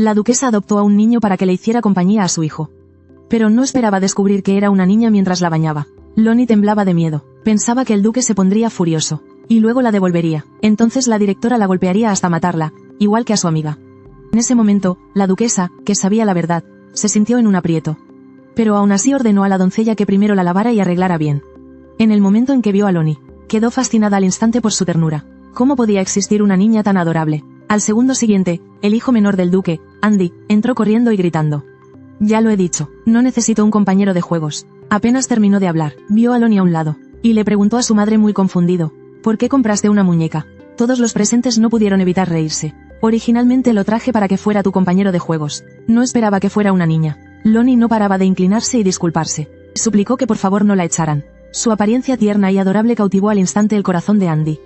La duquesa adoptó a un niño para que le hiciera compañía a su hijo. Pero no esperaba descubrir que era una niña mientras la bañaba. Loni temblaba de miedo. Pensaba que el duque se pondría furioso. Y luego la devolvería. Entonces la directora la golpearía hasta matarla, igual que a su amiga. En ese momento, la duquesa, que sabía la verdad, se sintió en un aprieto. Pero aún así ordenó a la doncella que primero la lavara y arreglara bien. En el momento en que vio a Loni, quedó fascinada al instante por su ternura. ¿Cómo podía existir una niña tan adorable? Al segundo siguiente, el hijo menor del duque, Andy, entró corriendo y gritando. Ya lo he dicho, no necesito un compañero de juegos. Apenas terminó de hablar, vio a Loni a un lado, y le preguntó a su madre muy confundido. ¿Por qué compraste una muñeca? Todos los presentes no pudieron evitar reírse. Originalmente lo traje para que fuera tu compañero de juegos. No esperaba que fuera una niña. Loni no paraba de inclinarse y disculparse. Suplicó que por favor no la echaran. Su apariencia tierna y adorable cautivó al instante el corazón de Andy.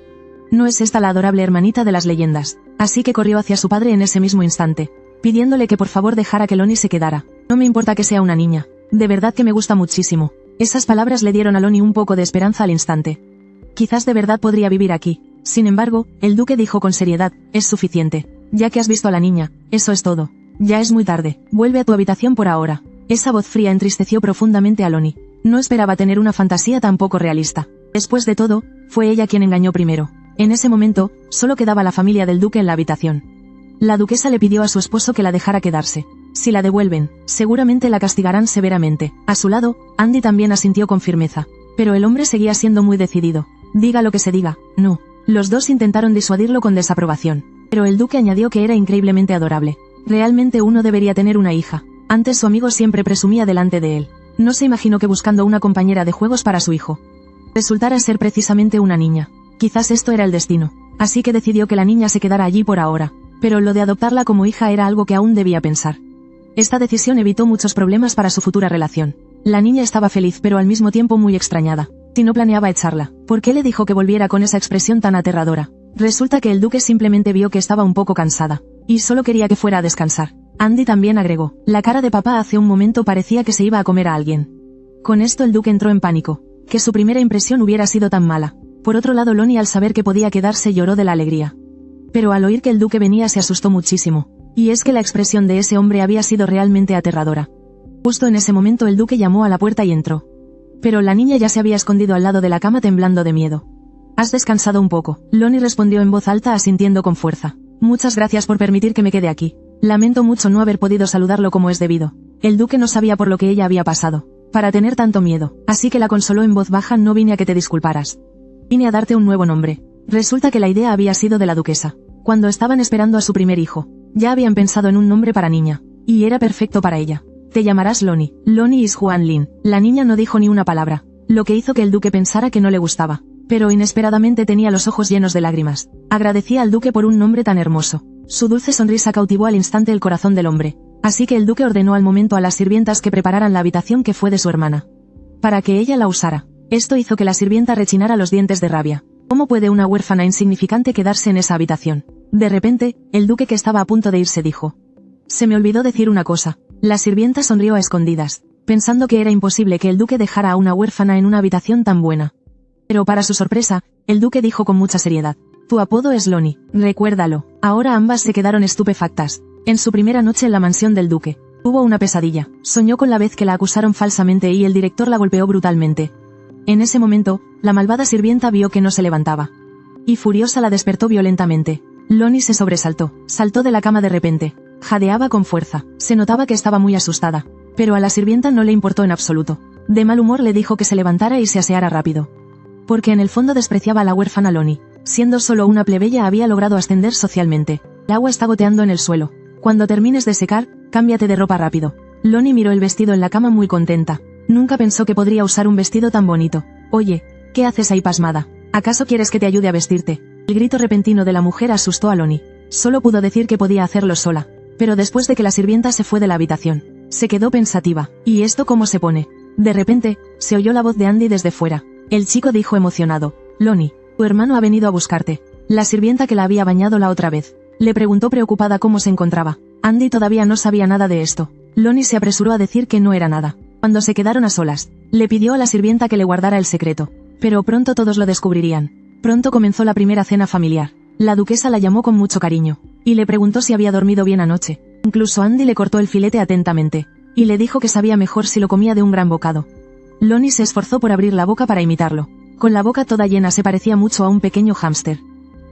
No es esta la adorable hermanita de las leyendas. Así que corrió hacia su padre en ese mismo instante, pidiéndole que por favor dejara que Loni se quedara. No me importa que sea una niña. De verdad que me gusta muchísimo. Esas palabras le dieron a Loni un poco de esperanza al instante. Quizás de verdad podría vivir aquí. Sin embargo, el duque dijo con seriedad, es suficiente. Ya que has visto a la niña, eso es todo. Ya es muy tarde, vuelve a tu habitación por ahora. Esa voz fría entristeció profundamente a Loni. No esperaba tener una fantasía tan poco realista. Después de todo, fue ella quien engañó primero. En ese momento, solo quedaba la familia del duque en la habitación. La duquesa le pidió a su esposo que la dejara quedarse. Si la devuelven, seguramente la castigarán severamente. A su lado, Andy también asintió con firmeza. Pero el hombre seguía siendo muy decidido. Diga lo que se diga, no. Los dos intentaron disuadirlo con desaprobación. Pero el duque añadió que era increíblemente adorable. Realmente uno debería tener una hija. Antes su amigo siempre presumía delante de él. No se imaginó que buscando una compañera de juegos para su hijo resultara ser precisamente una niña. Quizás esto era el destino. Así que decidió que la niña se quedara allí por ahora. Pero lo de adoptarla como hija era algo que aún debía pensar. Esta decisión evitó muchos problemas para su futura relación. La niña estaba feliz pero al mismo tiempo muy extrañada. Si no planeaba echarla, ¿por qué le dijo que volviera con esa expresión tan aterradora? Resulta que el duque simplemente vio que estaba un poco cansada, y solo quería que fuera a descansar. Andy también agregó, la cara de papá hace un momento parecía que se iba a comer a alguien. Con esto el duque entró en pánico, que su primera impresión hubiera sido tan mala. Por otro lado Loni al saber que podía quedarse lloró de la alegría. Pero al oír que el duque venía se asustó muchísimo, y es que la expresión de ese hombre había sido realmente aterradora. Justo en ese momento el duque llamó a la puerta y entró. Pero la niña ya se había escondido al lado de la cama temblando de miedo. ¿Has descansado un poco? Loni respondió en voz alta asintiendo con fuerza. Muchas gracias por permitir que me quede aquí. Lamento mucho no haber podido saludarlo como es debido. El duque no sabía por lo que ella había pasado, para tener tanto miedo, así que la consoló en voz baja. No vine a que te disculparas. Vine a darte un nuevo nombre. Resulta que la idea había sido de la duquesa. Cuando estaban esperando a su primer hijo, ya habían pensado en un nombre para niña, y era perfecto para ella. Te llamarás Loni. Loni is Juan Lin. La niña no dijo ni una palabra, lo que hizo que el duque pensara que no le gustaba. Pero inesperadamente tenía los ojos llenos de lágrimas. Agradecía al duque por un nombre tan hermoso. Su dulce sonrisa cautivó al instante el corazón del hombre. Así que el duque ordenó al momento a las sirvientas que prepararan la habitación que fue de su hermana, para que ella la usara. Esto hizo que la sirvienta rechinara los dientes de rabia. ¿Cómo puede una huérfana insignificante quedarse en esa habitación? De repente, el duque que estaba a punto de irse dijo. Se me olvidó decir una cosa. La sirvienta sonrió a escondidas, pensando que era imposible que el duque dejara a una huérfana en una habitación tan buena. Pero para su sorpresa, el duque dijo con mucha seriedad. Tu apodo es Loni, recuérdalo. Ahora ambas se quedaron estupefactas. En su primera noche en la mansión del duque, tuvo una pesadilla. Soñó con la vez que la acusaron falsamente y el director la golpeó brutalmente. En ese momento, la malvada sirvienta vio que no se levantaba. Y furiosa la despertó violentamente. Loni se sobresaltó, saltó de la cama de repente. Jadeaba con fuerza, se notaba que estaba muy asustada. Pero a la sirvienta no le importó en absoluto. De mal humor le dijo que se levantara y se aseara rápido. Porque en el fondo despreciaba a la huérfana Loni. Siendo solo una plebeya había logrado ascender socialmente. El agua está goteando en el suelo. Cuando termines de secar, cámbiate de ropa rápido. Loni miró el vestido en la cama muy contenta. Nunca pensó que podría usar un vestido tan bonito. Oye, ¿qué haces ahí pasmada? ¿Acaso quieres que te ayude a vestirte? El grito repentino de la mujer asustó a Loni. Solo pudo decir que podía hacerlo sola. Pero después de que la sirvienta se fue de la habitación, se quedó pensativa. ¿Y esto cómo se pone? De repente, se oyó la voz de Andy desde fuera. El chico dijo emocionado. Loni, tu hermano ha venido a buscarte. La sirvienta que la había bañado la otra vez le preguntó preocupada cómo se encontraba. Andy todavía no sabía nada de esto. Loni se apresuró a decir que no era nada. Cuando se quedaron a solas, le pidió a la sirvienta que le guardara el secreto. Pero pronto todos lo descubrirían. Pronto comenzó la primera cena familiar. La duquesa la llamó con mucho cariño, y le preguntó si había dormido bien anoche. Incluso Andy le cortó el filete atentamente, y le dijo que sabía mejor si lo comía de un gran bocado. Lonnie se esforzó por abrir la boca para imitarlo. Con la boca toda llena se parecía mucho a un pequeño hámster,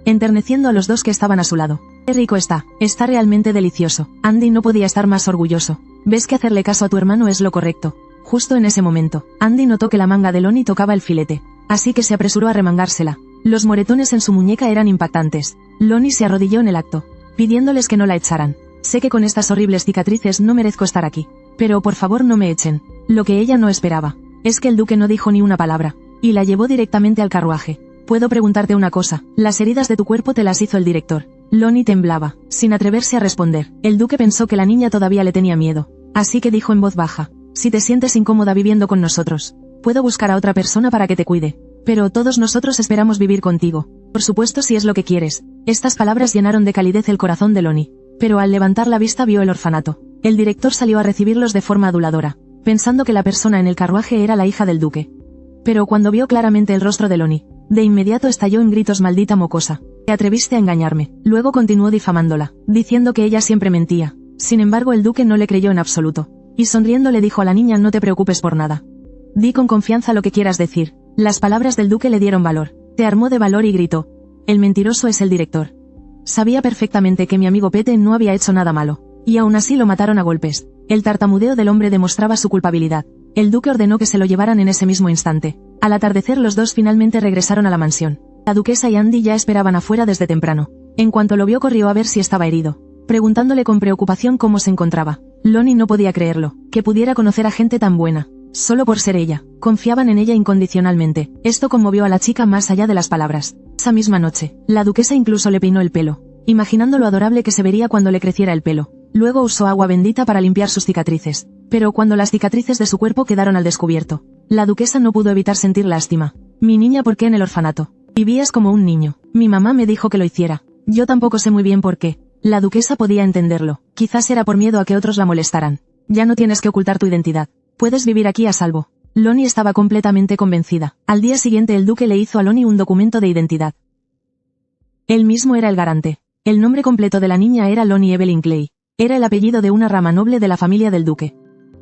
enterneciendo a los dos que estaban a su lado. ¡Qué rico está! Está realmente delicioso. Andy no podía estar más orgulloso. ¿Ves que hacerle caso a tu hermano es lo correcto? Justo en ese momento, Andy notó que la manga de Lonnie tocaba el filete, así que se apresuró a remangársela. Los moretones en su muñeca eran impactantes. Lonnie se arrodilló en el acto, pidiéndoles que no la echaran. Sé que con estas horribles cicatrices no merezco estar aquí, pero por favor no me echen. Lo que ella no esperaba es que el duque no dijo ni una palabra, y la llevó directamente al carruaje. Puedo preguntarte una cosa, las heridas de tu cuerpo te las hizo el director. Lonnie temblaba, sin atreverse a responder. El duque pensó que la niña todavía le tenía miedo, así que dijo en voz baja: si te sientes incómoda viviendo con nosotros, puedo buscar a otra persona para que te cuide, pero todos nosotros esperamos vivir contigo. Por supuesto si es lo que quieres. Estas palabras llenaron de calidez el corazón de Lonnie, pero al levantar la vista vio el orfanato. El director salió a recibirlos de forma aduladora, pensando que la persona en el carruaje era la hija del duque. Pero cuando vio claramente el rostro de Lonnie, de inmediato estalló en gritos: maldita mocosa, te atreviste a engañarme. Luego continuó difamándola, diciendo que ella siempre mentía. Sin embargo el duque no le creyó en absoluto, y sonriendo le dijo a la niña: no te preocupes por nada. Di con confianza lo que quieras decir. Las palabras del duque le dieron valor. Se armó de valor y gritó: el mentiroso es el director. Sabía perfectamente que mi amigo Pete no había hecho nada malo, y aún así lo mataron a golpes. El tartamudeo del hombre demostraba su culpabilidad. El duque ordenó que se lo llevaran en ese mismo instante. Al atardecer los dos finalmente regresaron a la mansión. La duquesa y Andy ya esperaban afuera desde temprano. En cuanto lo vio corrió a ver si estaba herido, preguntándole con preocupación cómo se encontraba. Lonnie no podía creerlo, que pudiera conocer a gente tan buena, solo por ser ella. Confiaban en ella incondicionalmente. Esto conmovió a la chica más allá de las palabras. Esa misma noche, la duquesa incluso le peinó el pelo, imaginando lo adorable que se vería cuando le creciera el pelo. Luego usó agua bendita para limpiar sus cicatrices. Pero cuando las cicatrices de su cuerpo quedaron al descubierto, la duquesa no pudo evitar sentir lástima. Mi niña, ¿por qué en el orfanato? Vivías como un niño. Mi mamá me dijo que lo hiciera. Yo tampoco sé muy bien por qué. La duquesa podía entenderlo. Quizás era por miedo a que otros la molestaran. Ya no tienes que ocultar tu identidad. Puedes vivir aquí a salvo. Lonnie estaba completamente convencida. Al día siguiente el duque le hizo a Lonnie un documento de identidad. Él mismo era el garante. El nombre completo de la niña era Lonnie Evelyn Clay. Era el apellido de una rama noble de la familia del duque.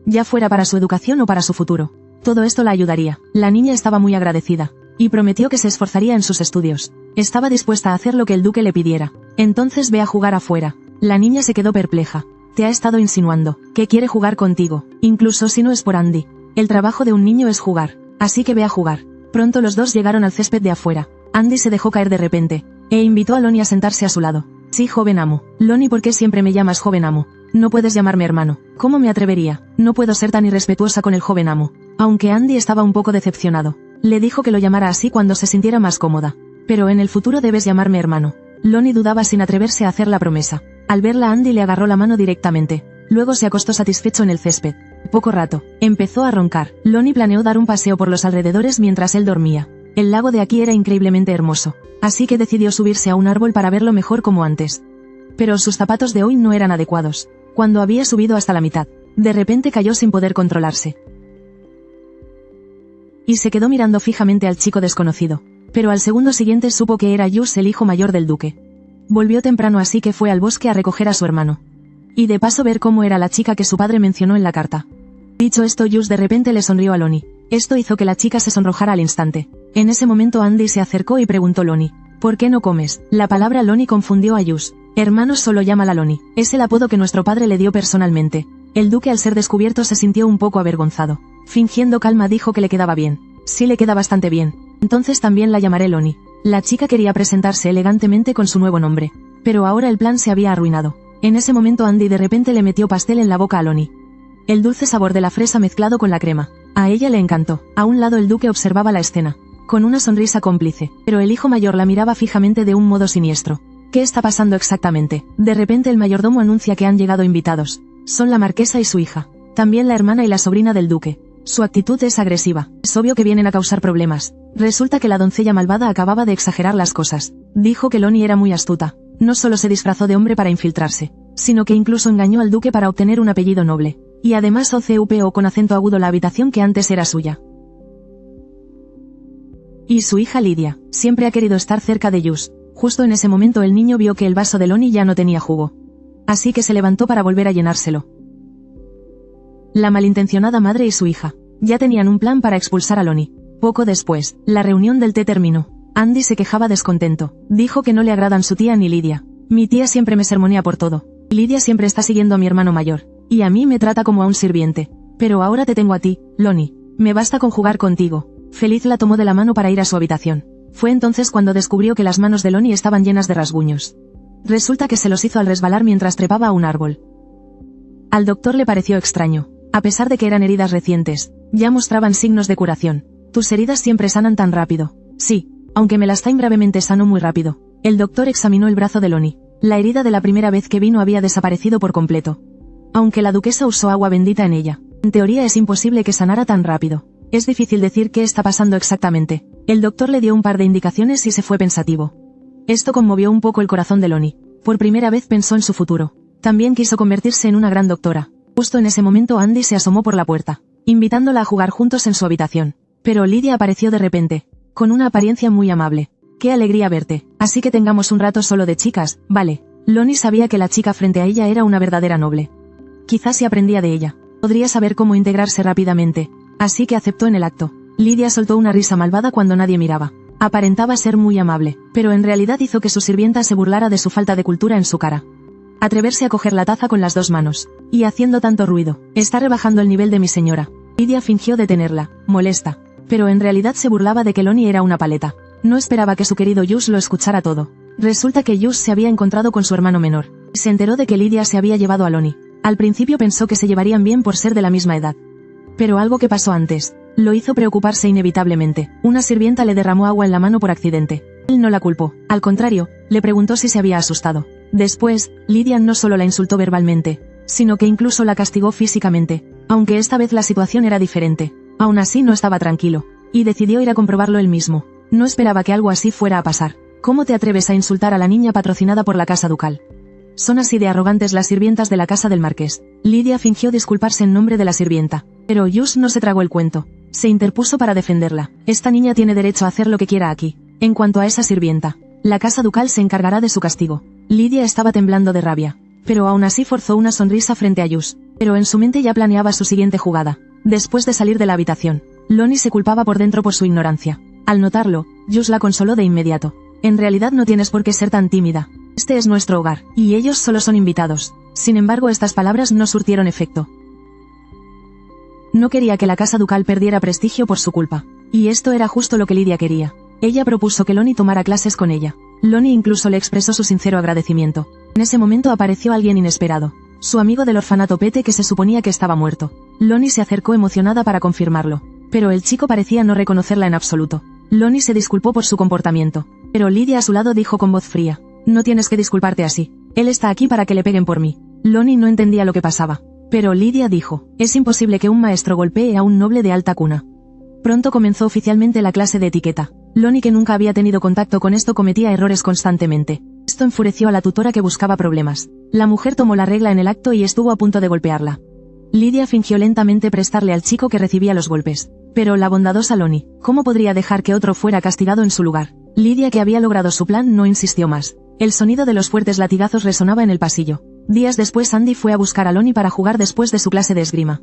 Ya fuera para su educación o para su futuro, todo esto la ayudaría. La niña estaba muy agradecida, y prometió que se esforzaría en sus estudios. Estaba dispuesta a hacer lo que el duque le pidiera. Entonces ve a jugar afuera. La niña se quedó perpleja. Te ha estado insinuando que quiere jugar contigo, incluso si no es por Andy. El trabajo de un niño es jugar, así que ve a jugar. Pronto los dos llegaron al césped de afuera. Andy se dejó caer de repente, e invitó a Lonnie a sentarse a su lado. Sí, joven amo. Lonnie, ¿por qué siempre me llamas joven amo? No puedes llamarme hermano. ¿Cómo me atrevería? No puedo ser tan irrespetuosa con el joven amo. Aunque Andy estaba un poco decepcionado, le dijo que lo llamara así cuando se sintiera más cómoda. Pero en el futuro debes llamarme hermano. Lonnie dudaba sin atreverse a hacer la promesa. Al verla Andy le agarró la mano directamente. Luego se acostó satisfecho en el césped. Poco rato, empezó a roncar. Lonnie planeó dar un paseo por los alrededores mientras él dormía. El lago de aquí era increíblemente hermoso, así que decidió subirse a un árbol para verlo mejor como antes. Pero sus zapatos de hoy no eran adecuados. Cuando había subido hasta la mitad, de repente cayó sin poder controlarse. Y se quedó mirando fijamente al chico desconocido. Pero al segundo siguiente supo que era Jus, el hijo mayor del duque. Volvió temprano, así que fue al bosque a recoger a su hermano. Y de paso ver cómo era la chica que su padre mencionó en la carta. Dicho esto, Jus de repente le sonrió a Lonnie. Esto hizo que la chica se sonrojara al instante. En ese momento Andy se acercó y preguntó: Lonnie, ¿por qué no comes? La palabra Lonnie confundió a Jus. Hermanos, solo llámala Lonnie. Es el apodo que nuestro padre le dio personalmente. El duque, al ser descubierto, se sintió un poco avergonzado. Fingiendo calma dijo que le quedaba bien. Sí, le queda bastante bien. Entonces también la llamaré Lonnie. La chica quería presentarse elegantemente con su nuevo nombre. Pero ahora el plan se había arruinado. En ese momento Andy de repente le metió pastel en la boca a Lonnie. El dulce sabor de la fresa mezclado con la crema. A ella le encantó. A un lado el duque observaba la escena, con una sonrisa cómplice, pero el hijo mayor la miraba fijamente de un modo siniestro. ¿Qué está pasando exactamente? De repente el mayordomo anuncia que han llegado invitados. Son la marquesa y su hija. También la hermana y la sobrina del duque. Su actitud es agresiva. Es obvio que vienen a causar problemas. Resulta que la doncella malvada acababa de exagerar las cosas. Dijo que Lonnie era muy astuta. No solo se disfrazó de hombre para infiltrarse, sino que incluso engañó al duque para obtener un apellido noble. Y además OCUPO con acento agudo la habitación que antes era suya. Y su hija Lidia siempre ha querido estar cerca de Jus. Justo en ese momento el niño vio que el vaso de Lonnie ya no tenía jugo. así que se levantó para volver a llenárselo. La malintencionada madre y su hija ya tenían un plan para expulsar a Lonnie. Poco después, la reunión del té terminó. Andy se quejaba descontento. Dijo que no le agradan su tía ni Lydia. Mi tía siempre me sermonea por todo. Lydia siempre está siguiendo a mi hermano mayor. Y a mí me trata como a un sirviente. Pero ahora te tengo a ti, Lonnie. Me basta con jugar contigo. Feliz la tomó de la mano para ir a su habitación. Fue entonces cuando descubrió que las manos de Lonnie estaban llenas de rasguños. Resulta que se los hizo al resbalar mientras trepaba a un árbol. Al doctor le pareció extraño. A pesar de que eran heridas recientes, ya mostraban signos de curación. Tus heridas siempre sanan tan rápido. Sí, aunque Melastain gravemente sanó muy rápido. El doctor examinó el brazo de Lonnie. La herida de la primera vez que vino había desaparecido por completo. Aunque la duquesa usó agua bendita en ella, en teoría es imposible que sanara tan rápido. Es difícil decir qué está pasando exactamente. El doctor le dio un par de indicaciones y se fue pensativo. Esto conmovió un poco el corazón de Lonnie. Por primera vez pensó en su futuro. También quiso convertirse en una gran doctora. Justo en ese momento Andy se asomó por la puerta, invitándola a jugar juntos en su habitación. Pero Lydia apareció de repente, con una apariencia muy amable. Qué alegría verte, así que tengamos un rato solo de chicas, ¿vale? Lonnie sabía que la chica frente a ella era una verdadera noble. Quizás si aprendía de ella, podría saber cómo integrarse rápidamente, así que aceptó en el acto. Lydia soltó una risa malvada cuando nadie miraba. Aparentaba ser muy amable, pero en realidad hizo que su sirvienta se burlara de su falta de cultura en su cara. Atreverse a coger la taza con las dos manos, y haciendo tanto ruido, está rebajando el nivel de mi señora. Lydia fingió detenerla, molesta, pero en realidad se burlaba de que Lonnie era una paleta. No esperaba que su querido Jus lo escuchara todo. Resulta que Jus se había encontrado con su hermano menor. Se enteró de que Lydia se había llevado a Lonnie. Al principio pensó que se llevarían bien por ser de la misma edad. Pero algo que pasó antes lo hizo preocuparse inevitablemente. Una sirvienta le derramó agua en la mano por accidente. Él no la culpó. Al contrario, le preguntó si se había asustado. Después, Lydia no solo la insultó verbalmente, sino que incluso la castigó físicamente. Aunque esta vez la situación era diferente. Aún así no estaba tranquilo. Y decidió ir a comprobarlo él mismo. No esperaba que algo así fuera a pasar. ¿Cómo te atreves a insultar a la niña patrocinada por la casa ducal? Son así de arrogantes las sirvientas de la casa del marqués. Lydia fingió disculparse en nombre de la sirvienta. Pero Jus no se tragó el cuento. Se interpuso para defenderla. Esta niña tiene derecho a hacer lo que quiera aquí. En cuanto a esa sirvienta, la casa ducal se encargará de su castigo. Lydia estaba temblando de rabia. Pero aún así forzó una sonrisa frente a Jus. Pero en su mente ya planeaba su siguiente jugada. Después de salir de la habitación, Lonnie se culpaba por dentro por su ignorancia. Al notarlo, Jus la consoló de inmediato. En realidad no tienes por qué ser tan tímida. Este es nuestro hogar, y ellos solo son invitados. Sin embargo, estas palabras no surtieron efecto. No quería que la casa ducal perdiera prestigio por su culpa. Y esto era justo lo que Lydia quería. Ella propuso que Lonnie tomara clases con ella. Lonnie incluso le expresó su sincero agradecimiento. En ese momento apareció alguien inesperado. Su amigo del orfanato Pete, que se suponía que estaba muerto. Lonnie se acercó emocionada para confirmarlo. Pero el chico parecía no reconocerla en absoluto. Lonnie se disculpó por su comportamiento. Pero Lydia a su lado dijo con voz fría: no tienes que disculparte así. Él está aquí para que le peguen por mí. Lonnie no entendía lo que pasaba. Pero Lydia dijo: es imposible que un maestro golpee a un noble de alta cuna. Pronto comenzó oficialmente la clase de etiqueta. Lonnie, que nunca había tenido contacto con esto, cometía errores constantemente. Esto enfureció a la tutora, que buscaba problemas. La mujer tomó la regla en el acto y estuvo a punto de golpearla. Lydia fingió lentamente prestarle al chico que recibía los golpes. Pero la bondadosa Lonnie, ¿cómo podría dejar que otro fuera castigado en su lugar? Lydia, que había logrado su plan, no insistió más. El sonido de los fuertes latigazos resonaba en el pasillo. Días después Andy fue a buscar a Lonnie para jugar después de su clase de esgrima.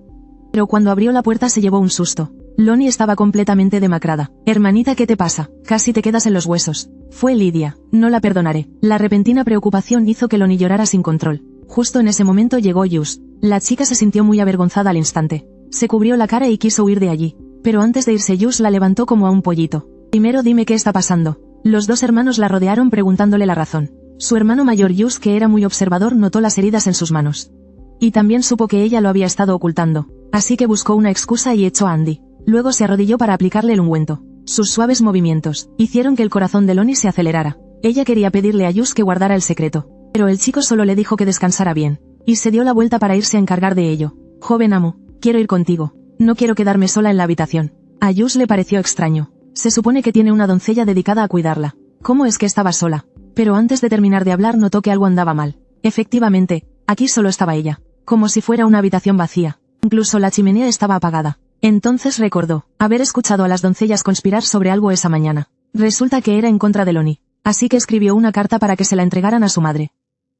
Pero cuando abrió la puerta se llevó un susto. Lonnie estaba completamente demacrada. Hermanita, ¿qué te pasa? Casi te quedas en los huesos. Fue Lydia. No la perdonaré. La repentina preocupación hizo que Lonnie llorara sin control. Justo en ese momento llegó Jus. La chica se sintió muy avergonzada al instante. Se cubrió la cara y quiso huir de allí. Pero antes de irse Jus la levantó como a un pollito. Primero dime qué está pasando. Los dos hermanos la rodearon preguntándole la razón. Su hermano mayor Jus, que era muy observador, notó las heridas en sus manos. Y también supo que ella lo había estado ocultando. Así que buscó una excusa y echó a Andy. Luego se arrodilló para aplicarle el ungüento. Sus suaves movimientos hicieron que el corazón de Lonnie se acelerara. Ella quería pedirle a Jus que guardara el secreto. Pero el chico solo le dijo que descansara bien. Y se dio la vuelta para irse a encargar de ello. Joven amo, quiero ir contigo. No quiero quedarme sola en la habitación. A Jus le pareció extraño. Se supone que tiene una doncella dedicada a cuidarla. ¿Cómo es que estaba sola? Pero antes de terminar de hablar notó que algo andaba mal. Efectivamente, aquí solo estaba ella. Como si fuera una habitación vacía. Incluso la chimenea estaba apagada. Entonces recordó haber escuchado a las doncellas conspirar sobre algo esa mañana. Resulta que era en contra de Lonnie. Así que escribió una carta para que se la entregaran a su madre.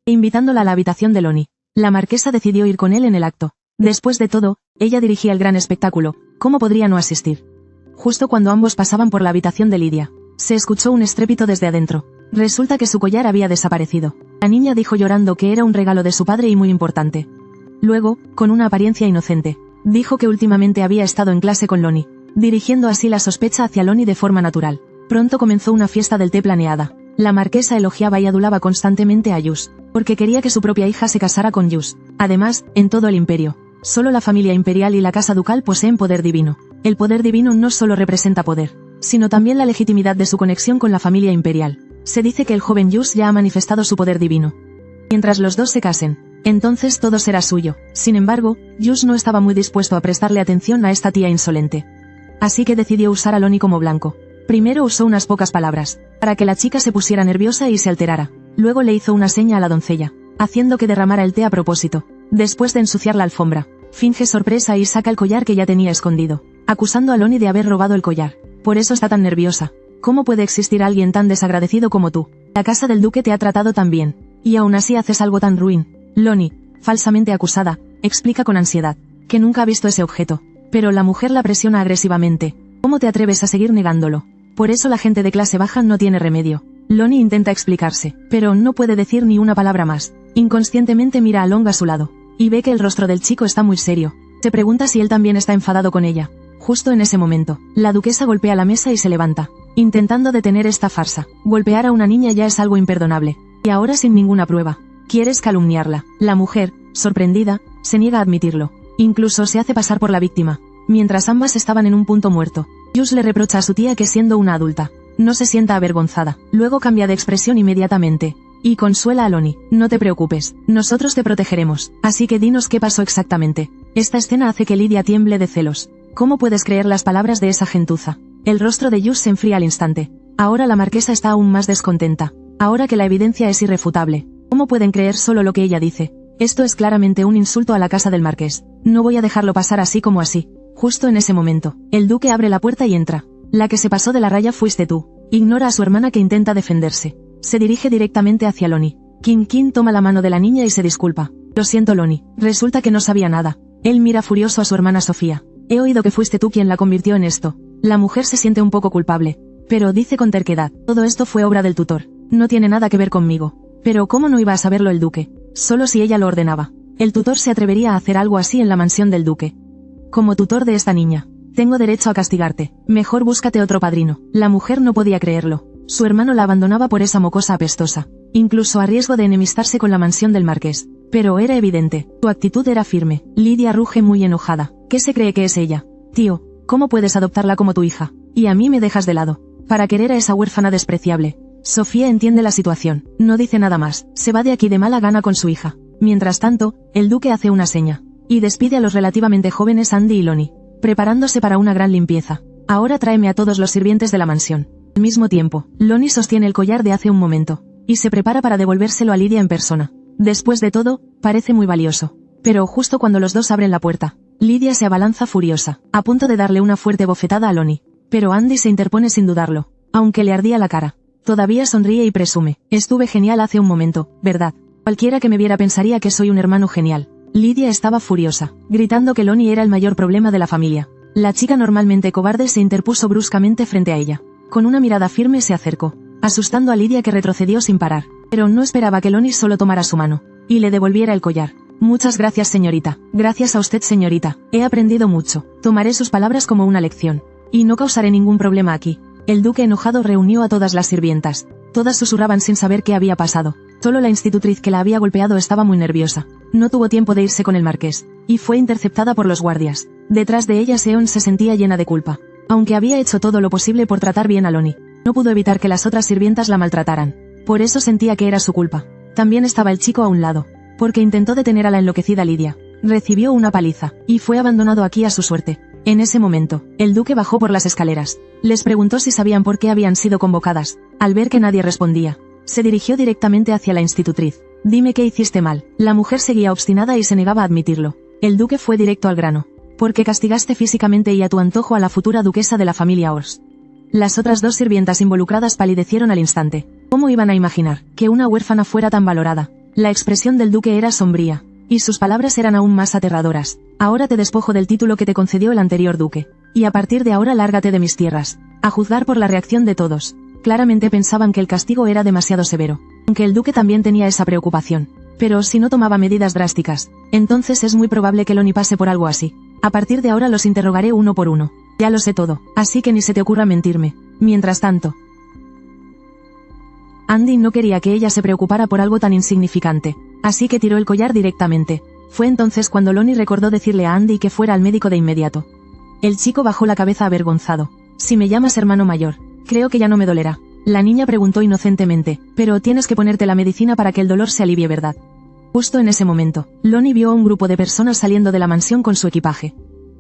e invitándola a la habitación de Lonnie. La marquesa decidió ir con él en el acto. Después de todo, ella dirigía el gran espectáculo, ¿cómo podría no asistir? Justo cuando ambos pasaban por la habitación de Lydia, se escuchó un estrépito desde adentro. Resulta que su collar había desaparecido. La niña dijo llorando que era un regalo de su padre y muy importante. Luego, con una apariencia inocente, dijo que últimamente había estado en clase con Lonnie, dirigiendo así la sospecha hacia Lonnie de forma natural. Pronto comenzó una fiesta del té planeada. La marquesa elogiaba y adulaba constantemente a Yus, porque quería que su propia hija se casara con Yus. Además, en todo el imperio, solo la familia imperial y la casa ducal poseen poder divino. El poder divino no solo representa poder, sino también la legitimidad de su conexión con la familia imperial. Se dice que el joven Yus ya ha manifestado su poder divino. Mientras los dos se casen, entonces todo será suyo. Sin embargo, Yus no estaba muy dispuesto a prestarle atención a esta tía insolente. Así que decidió usar a Lonnie como blanco. Primero usó unas pocas palabras, para que la chica se pusiera nerviosa y se alterara. Luego le hizo una seña a la doncella, haciendo que derramara el té a propósito. Después de ensuciar la alfombra, finge sorpresa y saca el collar que ya tenía escondido, acusando a Lonnie de haber robado el collar. Por eso está tan nerviosa. ¿Cómo puede existir alguien tan desagradecido como tú? La casa del duque te ha tratado tan bien, y aún así haces algo tan ruin. Lonnie, falsamente acusada, explica con ansiedad, que nunca ha visto ese objeto. Pero la mujer la presiona agresivamente. ¿Cómo te atreves a seguir negándolo? Por eso la gente de clase baja no tiene remedio. Lonnie intenta explicarse, pero no puede decir ni una palabra más. Inconscientemente mira a Long a su lado, y ve que el rostro del chico está muy serio. Se pregunta si él también está enfadado con ella. Justo en ese momento, la duquesa golpea la mesa y se levanta, intentando detener esta farsa. Golpear a una niña ya es algo imperdonable. Y ahora sin ninguna prueba. Quieres calumniarla. La mujer, sorprendida, se niega a admitirlo. Incluso se hace pasar por la víctima. Mientras ambas estaban en un punto muerto, Yus le reprocha a su tía que siendo una adulta, no se sienta avergonzada. Luego cambia de expresión inmediatamente, y consuela a Lonnie. No te preocupes, nosotros te protegeremos. Así que dinos qué pasó exactamente. Esta escena hace que Lydia tiemble de celos. ¿Cómo puedes creer las palabras de esa gentuza? El rostro de Yus se enfría al instante. Ahora la marquesa está aún más descontenta. Ahora que la evidencia es irrefutable. ¿Cómo pueden creer solo lo que ella dice? Esto es claramente un insulto a la casa del marqués. No voy a dejarlo pasar así como así. Justo en ese momento, el duque abre la puerta y entra. La que se pasó de la raya fuiste tú. Ignora a su hermana que intenta defenderse. Se dirige directamente hacia Lonnie. King toma la mano de la niña y se disculpa. Lo siento Lonnie, resulta que no sabía nada. Él mira furioso a su hermana Sofía. He oído que fuiste tú quien la convirtió en esto. La mujer se siente un poco culpable, pero dice con terquedad, todo esto fue obra del tutor. No tiene nada que ver conmigo. Pero ¿cómo no iba a saberlo el duque? Solo si ella lo ordenaba. El tutor se atrevería a hacer algo así en la mansión del duque. Como tutor de esta niña, tengo derecho a castigarte. Mejor búscate otro padrino. La mujer no podía creerlo. Su hermano la abandonaba por esa mocosa apestosa, incluso a riesgo de enemistarse con la mansión del marqués. Pero era evidente, su actitud era firme. Lydia ruge muy enojada. ¿Qué se cree que es ella? Tío, ¿cómo puedes adoptarla como tu hija? Y a mí me dejas de lado, para querer a esa huérfana despreciable. Sofía entiende la situación, no dice nada más, se va de aquí de mala gana con su hija. Mientras tanto, el duque hace una seña, y despide a los relativamente jóvenes Andy y Lonnie, preparándose para una gran limpieza. Ahora tráeme a todos los sirvientes de la mansión. Al mismo tiempo, Lonnie sostiene el collar de hace un momento, y se prepara para devolvérselo a Lydia en persona. Después de todo, parece muy valioso. Pero justo cuando los dos abren la puerta, Lydia se abalanza furiosa, a punto de darle una fuerte bofetada a Lonnie. Pero Andy se interpone sin dudarlo, aunque le ardía la cara. Todavía sonríe y presume. Estuve genial hace un momento, ¿verdad? Cualquiera que me viera pensaría que soy un hermano genial. Lydia estaba furiosa, gritando que Lonnie era el mayor problema de la familia. La chica normalmente cobarde se interpuso bruscamente frente a ella. Con una mirada firme se acercó, asustando a Lydia que retrocedió sin parar. Pero no esperaba que Lonnie solo tomara su mano, y le devolviera el collar. Muchas gracias señorita. Gracias a usted señorita. He aprendido mucho. Tomaré sus palabras como una lección. Y no causaré ningún problema aquí. El duque enojado reunió a todas las sirvientas. Todas susurraban sin saber qué había pasado. Solo la institutriz que la había golpeado estaba muy nerviosa. No tuvo tiempo de irse con el marqués, y fue interceptada por los guardias. Detrás de ella Seon se sentía llena de culpa. Aunque había hecho todo lo posible por tratar bien a Lonnie, no pudo evitar que las otras sirvientas la maltrataran. Por eso sentía que era su culpa. También estaba el chico a un lado, porque intentó detener a la enloquecida Lydia. Recibió una paliza, y fue abandonado aquí a su suerte. En ese momento, el duque bajó por las escaleras. Les preguntó si sabían por qué habían sido convocadas. Al ver que nadie respondía, se dirigió directamente hacia la institutriz. Dime qué hiciste mal. La mujer seguía obstinada y se negaba a admitirlo. El duque fue directo al grano. Porque castigaste físicamente y a tu antojo a la futura duquesa de la familia Ors. Las otras dos sirvientas involucradas palidecieron al instante. ¿Cómo iban a imaginar que una huérfana fuera tan valorada? La expresión del duque era sombría, y sus palabras eran aún más aterradoras. Ahora te despojo del título que te concedió el anterior duque, y a partir de ahora lárgate de mis tierras. A juzgar por la reacción de todos, claramente pensaban que el castigo era demasiado severo, aunque el duque también tenía esa preocupación. Pero si no tomaba medidas drásticas, entonces es muy probable que Lonnie pase por algo así. A partir de ahora los interrogaré uno por uno. Ya lo sé todo, así que ni se te ocurra mentirme. Mientras tanto, Andy no quería que ella se preocupara por algo tan insignificante, así que tiró el collar directamente. Fue entonces cuando Lonnie recordó decirle a Andy que fuera al médico de inmediato. El chico bajó la cabeza avergonzado. Si me llamas hermano mayor, creo que ya no me dolerá. La niña preguntó inocentemente, pero tienes que ponerte la medicina para que el dolor se alivie, ¿verdad? Justo en ese momento, Lonnie vio a un grupo de personas saliendo de la mansión con su equipaje.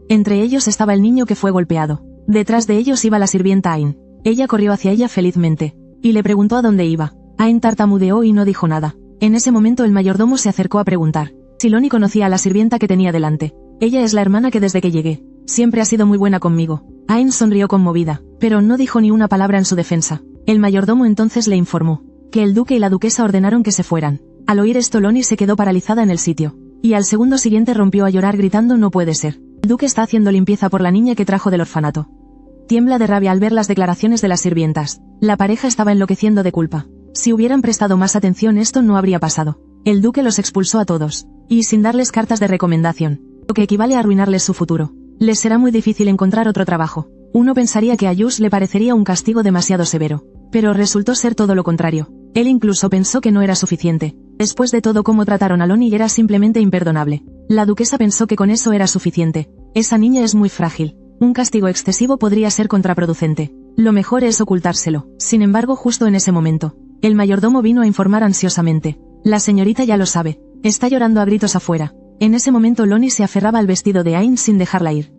Entre ellos estaba el niño que fue golpeado. Detrás de ellos iba la sirvienta Ain. Ella corrió hacia ella felizmente, y le preguntó a dónde iba. Ain tartamudeó y no dijo nada. En ese momento el mayordomo se acercó a preguntar si Lonnie conocía a la sirvienta que tenía delante. Ella es la hermana que desde que llegué, siempre ha sido muy buena conmigo. Ain sonrió conmovida, pero no dijo ni una palabra en su defensa. El mayordomo entonces le informó que el duque y la duquesa ordenaron que se fueran. Al oír esto Lonnie se quedó paralizada en el sitio, y al segundo siguiente rompió a llorar gritando: no puede ser. El duque está haciendo limpieza por la niña que trajo del orfanato. Tiembla de rabia al ver las declaraciones de las sirvientas. La pareja estaba enloqueciendo de culpa. Si hubieran prestado más atención esto no habría pasado. El duque los expulsó a todos, y sin darles cartas de recomendación, lo que equivale a arruinarles su futuro. Les será muy difícil encontrar otro trabajo. Uno pensaría que a Jules le parecería un castigo demasiado severo, pero resultó ser todo lo contrario. Él incluso pensó que no era suficiente. Después de todo, cómo trataron a Lonnie era simplemente imperdonable. La duquesa pensó que con eso era suficiente. Esa niña es muy frágil. Un castigo excesivo podría ser contraproducente. Lo mejor es ocultárselo. Sin embargo, justo en ese momento, el mayordomo vino a informar ansiosamente. La señorita ya lo sabe. Está llorando a gritos afuera. En ese momento Lonnie se aferraba al vestido de Ain sin dejarla ir.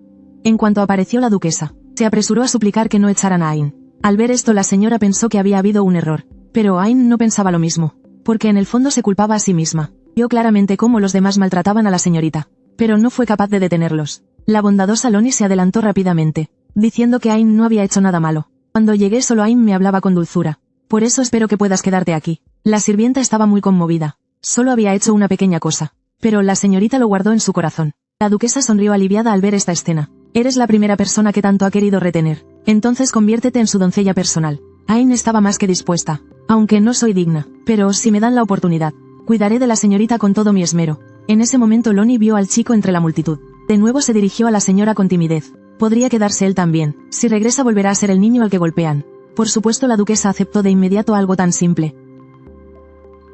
En cuanto apareció la duquesa, se apresuró a suplicar que no echaran a Ain. Al ver esto la señora pensó que había habido un error. Pero Ain no pensaba lo mismo, porque en el fondo se culpaba a sí misma. Vio claramente cómo los demás maltrataban a la señorita, pero no fue capaz de detenerlos. La bondadosa Lonnie se adelantó rápidamente, diciendo que Ain no había hecho nada malo. Cuando llegué solo Ain me hablaba con dulzura. Por eso espero que puedas quedarte aquí. La sirvienta estaba muy conmovida. Solo había hecho una pequeña cosa, pero la señorita lo guardó en su corazón. La duquesa sonrió aliviada al ver esta escena. Eres la primera persona que tanto ha querido retener. Entonces conviértete en su doncella personal. Ain estaba más que dispuesta. Aunque no soy digna, pero si me dan la oportunidad, cuidaré de la señorita con todo mi esmero. En ese momento Lonnie vio al chico entre la multitud. De nuevo se dirigió a la señora con timidez. Podría quedarse él también. Si regresa volverá a ser el niño al que golpean. Por supuesto la duquesa aceptó de inmediato algo tan simple.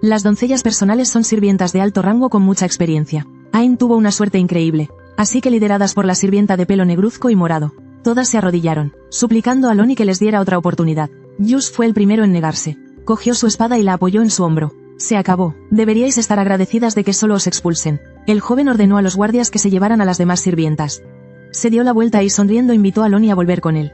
Las doncellas personales son sirvientas de alto rango con mucha experiencia. Ain tuvo una suerte increíble. Así que lideradas por la sirvienta de pelo negruzco y morado, todas se arrodillaron, suplicando a Lonnie que les diera otra oportunidad. Jules fue el primero en negarse. Cogió su espada y la apoyó en su hombro. Se acabó. Deberíais estar agradecidas de que solo os expulsen. El joven ordenó a los guardias que se llevaran a las demás sirvientas. Se dio la vuelta y sonriendo invitó a Lonnie a volver con él.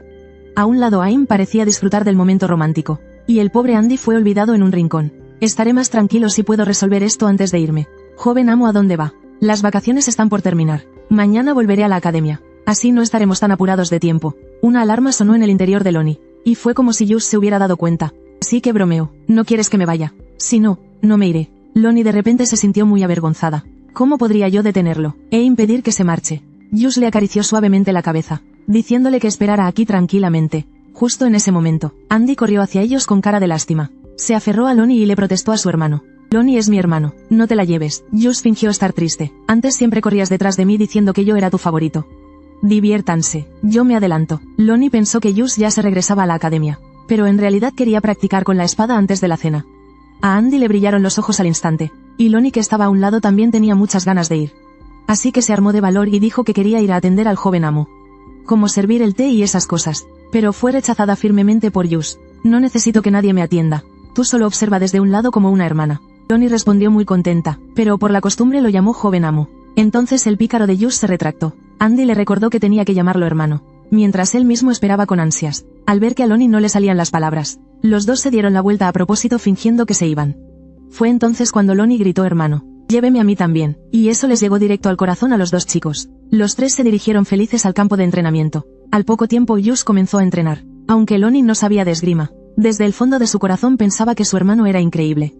A un lado Aim parecía disfrutar del momento romántico, y el pobre Andy fue olvidado en un rincón. Estaré más tranquilo si puedo resolver esto antes de irme. Joven amo, ¿a dónde va? Las vacaciones están por terminar. Mañana volveré a la academia. Así no estaremos tan apurados de tiempo. Una alarma sonó en el interior de Lonnie, y fue como si Jules se hubiera dado cuenta. Así que bromeo. ¿No quieres que me vaya? Si no, no me iré. Lonnie de repente se sintió muy avergonzada. ¿Cómo podría yo detenerlo e impedir que se marche? Jules le acarició suavemente la cabeza, diciéndole que esperara aquí tranquilamente. Justo en ese momento, Andy corrió hacia ellos con cara de lástima. Se aferró a Lonnie y le protestó a su hermano. Lonnie es mi hermano, no te la lleves. Jules fingió estar triste. Antes siempre corrías detrás de mí diciendo que yo era tu favorito. Diviértanse, yo me adelanto. Lonnie pensó que Jules ya se regresaba a la academia, pero en realidad quería practicar con la espada antes de la cena. A Andy le brillaron los ojos al instante, y Lonnie, que estaba a un lado, también tenía muchas ganas de ir. Así que se armó de valor y dijo que quería ir a atender al joven amo, como servir el té y esas cosas, pero fue rechazada firmemente por Jules. No necesito que nadie me atienda. Tú solo observa desde un lado como una hermana. Lonnie respondió muy contenta, pero por la costumbre lo llamó joven amo. Entonces el pícaro de Jules se retractó. Andy le recordó que tenía que llamarlo hermano, mientras él mismo esperaba con ansias. Al ver que a Lonnie no le salían las palabras, los dos se dieron la vuelta a propósito fingiendo que se iban. Fue entonces cuando Lonnie gritó: hermano, lléveme a mí también, y eso les llegó directo al corazón a los dos chicos. Los tres se dirigieron felices al campo de entrenamiento. Al poco tiempo Jules comenzó a entrenar. Aunque Lonnie no sabía de esgrima, desde el fondo de su corazón pensaba que su hermano era increíble.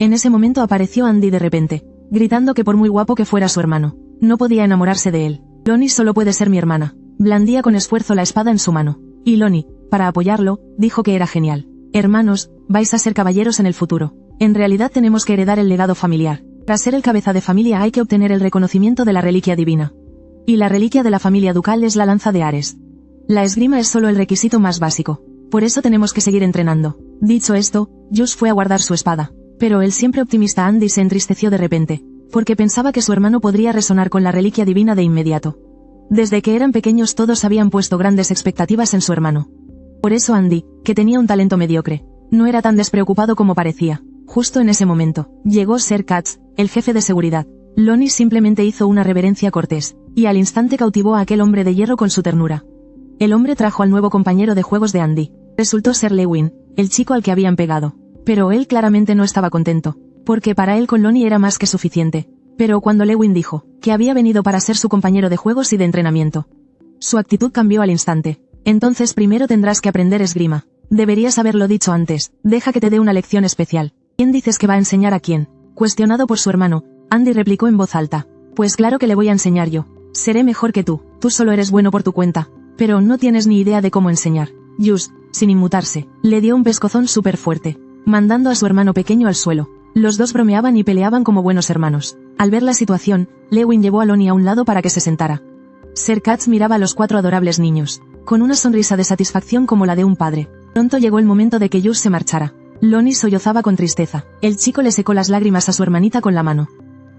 En ese momento apareció Andy de repente, gritando que por muy guapo que fuera su hermano, no podía enamorarse de él. Lonnie solo puede ser mi hermana. Blandía con esfuerzo la espada en su mano. Y Lonnie, para apoyarlo, dijo que era genial. Hermanos, vais a ser caballeros en el futuro. En realidad tenemos que heredar el legado familiar. Tras ser el cabeza de familia hay que obtener el reconocimiento de la reliquia divina. Y la reliquia de la familia ducal es la lanza de Ares. La esgrima es solo el requisito más básico. Por eso tenemos que seguir entrenando. Dicho esto, Just fue a guardar su espada. Pero el siempre optimista Andy se entristeció de repente, porque pensaba que su hermano podría resonar con la reliquia divina de inmediato. Desde que eran pequeños todos habían puesto grandes expectativas en su hermano. Por eso Andy, que tenía un talento mediocre, no era tan despreocupado como parecía. Justo en ese momento, llegó Sir Katz, el jefe de seguridad. Lonnie simplemente hizo una reverencia cortés, y al instante cautivó a aquel hombre de hierro con su ternura. El hombre trajo al nuevo compañero de juegos de Andy. Resultó ser Lewin, el chico al que habían pegado. Pero él claramente no estaba contento, porque para él con Lonnie era más que suficiente. Pero cuando Lewin dijo que había venido para ser su compañero de juegos y de entrenamiento, su actitud cambió al instante. Entonces primero tendrás que aprender esgrima. Deberías haberlo dicho antes, deja que te dé una lección especial. ¿Quién dices que va a enseñar a quién? Cuestionado por su hermano, Andy replicó en voz alta. Pues claro que le voy a enseñar yo. Seré mejor que tú solo eres bueno por tu cuenta. Pero no tienes ni idea de cómo enseñar. Just, sin inmutarse, le dio un pescozón súper fuerte, mandando a su hermano pequeño al suelo. Los dos bromeaban y peleaban como buenos hermanos. Al ver la situación, Lewin llevó a Lonnie a un lado para que se sentara. Sir Katz miraba a los 4 adorables niños, con una sonrisa de satisfacción como la de un padre. Pronto llegó el momento de que Just se marchara. Lonnie sollozaba con tristeza. El chico le secó las lágrimas a su hermanita con la mano.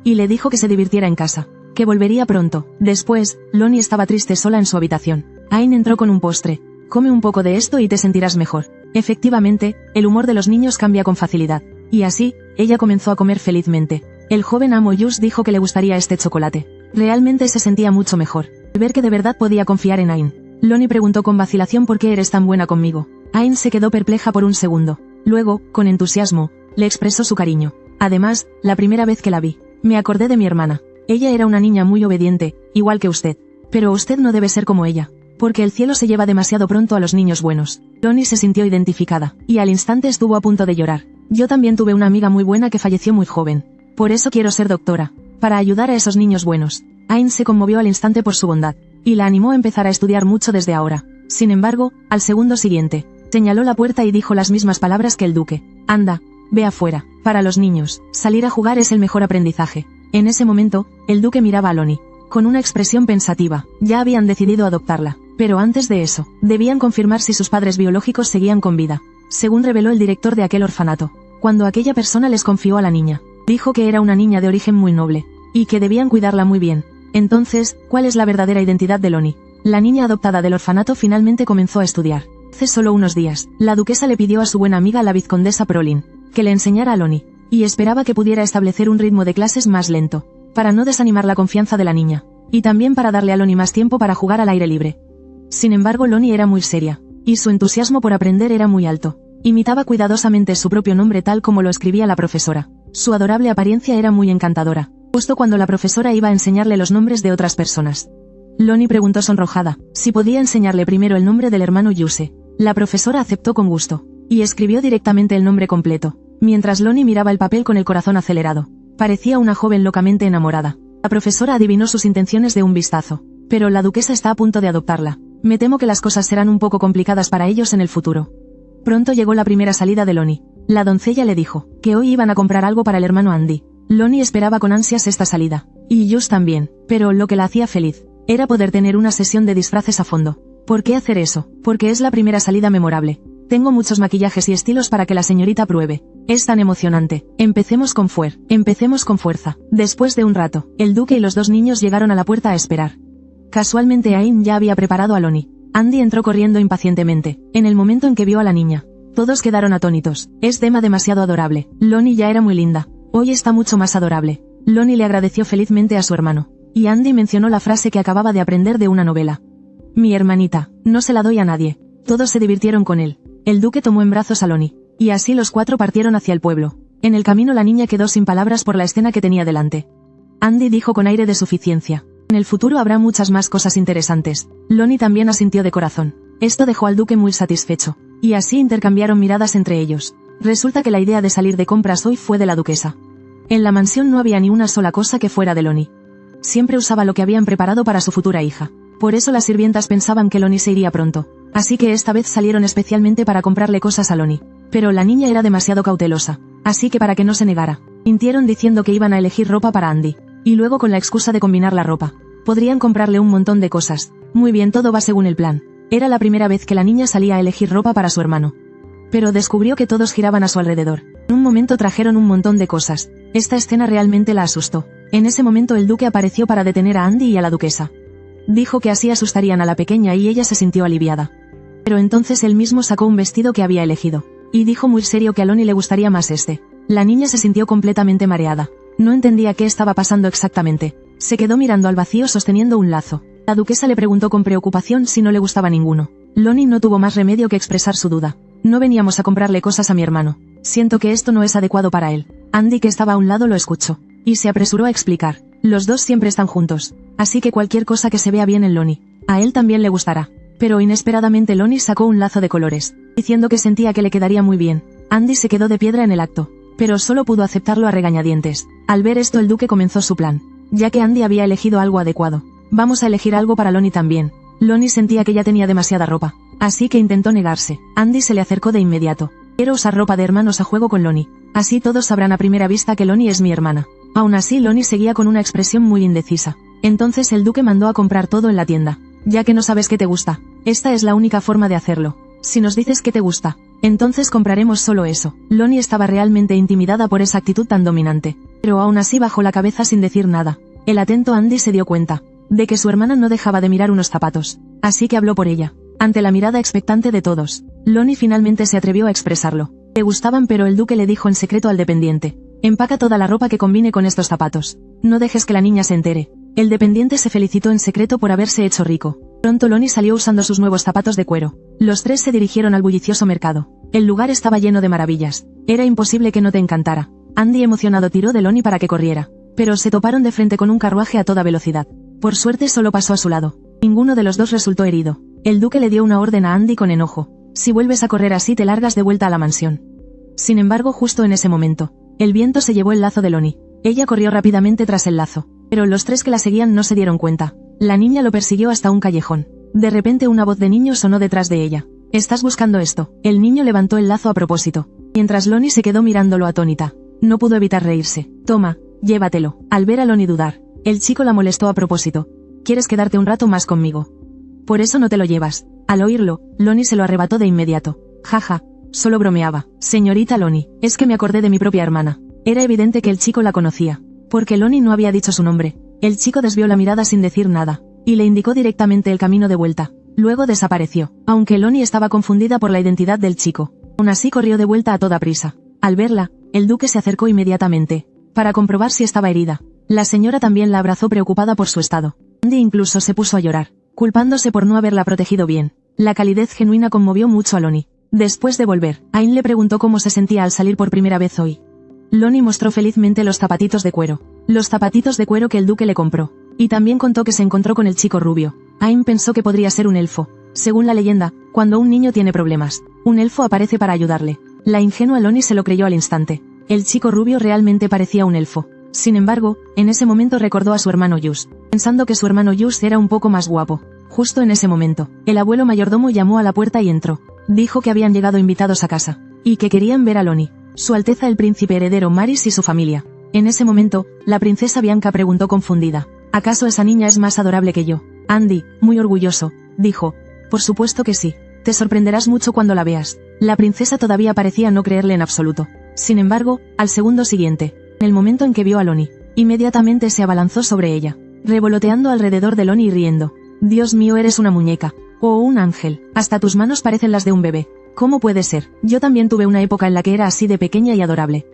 Y le dijo que se divirtiera en casa, que volvería pronto. Después, Lonnie estaba triste sola en su habitación. Ain entró con un postre. Come un poco de esto y te sentirás mejor. Efectivamente, el humor de los niños cambia con facilidad. Y así, ella comenzó a comer felizmente. El joven amo Just dijo que le gustaría este chocolate. Realmente se sentía mucho mejor. Al ver que de verdad podía confiar en Ain. Lonnie preguntó con vacilación por qué eres tan buena conmigo. Ain se quedó perpleja por un segundo. Luego, con entusiasmo, le expresó su cariño. Además, la primera vez que la vi, me acordé de mi hermana. Ella era una niña muy obediente, igual que usted. Pero usted no debe ser como ella. Porque el cielo se lleva demasiado pronto a los niños buenos. Lonnie se sintió identificada, y al instante estuvo a punto de llorar. Yo también tuve una amiga muy buena que falleció muy joven. Por eso quiero ser doctora. Para ayudar a esos niños buenos. Ain se conmovió al instante por su bondad, y la animó a empezar a estudiar mucho desde ahora. Sin embargo, al segundo siguiente, señaló la puerta y dijo las mismas palabras que el duque. Anda, ve afuera. Para los niños, salir a jugar es el mejor aprendizaje. En ese momento, el duque miraba a Lonnie, con una expresión pensativa. Ya habían decidido adoptarla. Pero antes de eso, debían confirmar si sus padres biológicos seguían con vida. Según reveló el director de aquel orfanato, cuando aquella persona les confió a la niña, dijo que era una niña de origen muy noble, y que debían cuidarla muy bien. Entonces, ¿cuál es la verdadera identidad de Lonnie? La niña adoptada del orfanato finalmente comenzó a estudiar. Hace solo unos días, la duquesa le pidió a su buena amiga la vizcondesa Prolin, que le enseñara a Lonnie, y esperaba que pudiera establecer un ritmo de clases más lento, para no desanimar la confianza de la niña, y también para darle a Lonnie más tiempo para jugar al aire libre. Sin embargo, Lonnie era muy seria, y su entusiasmo por aprender era muy alto. Imitaba cuidadosamente su propio nombre tal como lo escribía la profesora. Su adorable apariencia era muy encantadora, justo cuando la profesora iba a enseñarle los nombres de otras personas. Lonnie preguntó sonrojada si podía enseñarle primero el nombre del hermano Yuse. La profesora aceptó con gusto, y escribió directamente el nombre completo, mientras Lonnie miraba el papel con el corazón acelerado. Parecía una joven locamente enamorada. La profesora adivinó sus intenciones de un vistazo. Pero la duquesa está a punto de adoptarla. Me temo que las cosas serán un poco complicadas para ellos en el futuro. Pronto llegó la primera salida de Lonnie. La doncella le dijo que hoy iban a comprar algo para el hermano Andy. Lonnie esperaba con ansias esta salida. Y Just también. Pero lo que la hacía feliz era poder tener una sesión de disfraces a fondo. ¿Por qué hacer eso? Porque es la primera salida memorable. Tengo muchos maquillajes y estilos para que la señorita pruebe. Es tan emocionante. Empecemos con fuerza. Después de un rato, el duque y los dos niños llegaron a la puerta a esperar. Casualmente Ain ya había preparado a Lonnie. Andy entró corriendo impacientemente, en el momento en que vio a la niña. Todos quedaron atónitos. Es demasiado adorable. Lonnie ya era muy linda. Hoy está mucho más adorable. Lonnie le agradeció felizmente a su hermano. Y Andy mencionó la frase que acababa de aprender de una novela. Mi hermanita, no se la doy a nadie. Todos se divirtieron con él. El duque tomó en brazos a Lonnie. Y así los 4 partieron hacia el pueblo. En el camino la niña quedó sin palabras por la escena que tenía delante. Andy dijo con aire de suficiencia. En el futuro habrá muchas más cosas interesantes. Lonnie también asintió de corazón. Esto dejó al duque muy satisfecho. Y así intercambiaron miradas entre ellos. Resulta que la idea de salir de compras hoy fue de la duquesa. En la mansión no había ni una sola cosa que fuera de Lonnie. Siempre usaba lo que habían preparado para su futura hija. Por eso las sirvientas pensaban que Lonnie se iría pronto. Así que esta vez salieron especialmente para comprarle cosas a Lonnie. Pero la niña era demasiado cautelosa. Así que para que no se negara, mintieron diciendo que iban a elegir ropa para Andy. Y luego con la excusa de combinar la ropa, podrían comprarle un montón de cosas. Muy bien, todo va según el plan. Era la primera vez que la niña salía a elegir ropa para su hermano. Pero descubrió que todos giraban a su alrededor. En un momento trajeron un montón de cosas. Esta escena realmente la asustó. En ese momento el duque apareció para detener a Andy y a la duquesa. Dijo que así asustarían a la pequeña y ella se sintió aliviada. Pero entonces él mismo sacó un vestido que había elegido. Y dijo muy serio que a Lonnie le gustaría más este. La niña se sintió completamente mareada. No entendía qué estaba pasando exactamente. Se quedó mirando al vacío sosteniendo un lazo. La duquesa le preguntó con preocupación si no le gustaba ninguno. Lonnie no tuvo más remedio que expresar su duda. No veníamos a comprarle cosas a mi hermano. Siento que esto no es adecuado para él. Andy, que estaba a un lado, lo escuchó. Y se apresuró a explicar. Los dos siempre están juntos. Así que cualquier cosa que se vea bien en Lonnie, a él también le gustará. Pero inesperadamente Lonnie sacó un lazo de colores, diciendo que sentía que le quedaría muy bien. Andy se quedó de piedra en el acto. Pero solo pudo aceptarlo a regañadientes. Al ver esto el duque comenzó su plan. Ya que Andy había elegido algo adecuado. Vamos a elegir algo para Lonnie también. Lonnie sentía que ya tenía demasiada ropa. Así que intentó negarse. Andy se le acercó de inmediato. Quiero usar ropa de hermanos a juego con Lonnie. Así todos sabrán a primera vista que Lonnie es mi hermana. Aún así Lonnie seguía con una expresión muy indecisa. Entonces el duque mandó a comprar todo en la tienda. Ya que no sabes qué te gusta. Esta es la única forma de hacerlo. Si nos dices qué te gusta, entonces compraremos solo eso. Lonnie estaba realmente intimidada por esa actitud tan dominante. Pero aún así bajó la cabeza sin decir nada. El atento Andy se dio cuenta de que su hermana no dejaba de mirar unos zapatos. Así que habló por ella. Ante la mirada expectante de todos, Lonnie finalmente se atrevió a expresarlo. Le gustaban, pero el duque le dijo en secreto al dependiente. Empaca toda la ropa que combine con estos zapatos. No dejes que la niña se entere. El dependiente se felicitó en secreto por haberse hecho rico. Pronto Lonnie salió usando sus nuevos zapatos de cuero. Los tres se dirigieron al bullicioso mercado. El lugar estaba lleno de maravillas. Era imposible que no te encantara. Andy emocionado tiró de Lonnie para que corriera. Pero se toparon de frente con un carruaje a toda velocidad. Por suerte solo pasó a su lado. Ninguno de los dos resultó herido. El duque le dio una orden a Andy con enojo. Si vuelves a correr así te largas de vuelta a la mansión. Sin embargo, justo en ese momento, el viento se llevó el lazo de Lonnie. Ella corrió rápidamente tras el lazo. Pero los tres que la seguían no se dieron cuenta. La niña lo persiguió hasta un callejón. De repente una voz de niño sonó detrás de ella. ¿Estás buscando esto? El niño levantó el lazo a propósito. Mientras Lonnie se quedó mirándolo atónita. No pudo evitar reírse. Toma, llévatelo. Al ver a Lonnie dudar, el chico la molestó a propósito. ¿Quieres quedarte un rato más conmigo? Por eso no te lo llevas. Al oírlo, Lonnie se lo arrebató de inmediato. Jaja, solo bromeaba. Señorita Lonnie, es que me acordé de mi propia hermana. Era evidente que el chico la conocía. Porque Lonnie no había dicho su nombre. El chico desvió la mirada sin decir nada. Y le indicó directamente el camino de vuelta. Luego desapareció. Aunque Lonnie estaba confundida por la identidad del chico. Aún así corrió de vuelta a toda prisa. Al verla, el duque se acercó inmediatamente. Para comprobar si estaba herida. La señora también la abrazó preocupada por su estado. Andy incluso se puso a llorar, culpándose por no haberla protegido bien. La calidez genuina conmovió mucho a Lonnie. Después de volver, Ain le preguntó cómo se sentía al salir por primera vez hoy. Lonnie mostró felizmente los zapatitos de cuero. Los zapatitos de cuero que el duque le compró. Y también contó que se encontró con el chico rubio. Ain pensó que podría ser un elfo. Según la leyenda, cuando un niño tiene problemas, un elfo aparece para ayudarle. La ingenua Lonnie se lo creyó al instante. El chico rubio realmente parecía un elfo. Sin embargo, en ese momento recordó a su hermano Yus, pensando que su hermano Yus era un poco más guapo. Justo en ese momento, el abuelo mayordomo llamó a la puerta y entró. Dijo que habían llegado invitados a casa, y que querían ver a Lonnie, Su Alteza el Príncipe Heredero Maris y su familia. En ese momento, la princesa Bianca preguntó confundida. ¿Acaso esa niña es más adorable que yo? Andy, muy orgulloso, dijo. Por supuesto que sí. Te sorprenderás mucho cuando la veas. La princesa todavía parecía no creerle en absoluto. Sin embargo, al segundo siguiente, en el momento en que vio a Lonnie, inmediatamente se abalanzó sobre ella, revoloteando alrededor de Lonnie y riendo. Dios mío, eres una muñeca. O un ángel. Hasta tus manos parecen las de un bebé. ¿Cómo puede ser? Yo también tuve una época en la que era así de pequeña y adorable.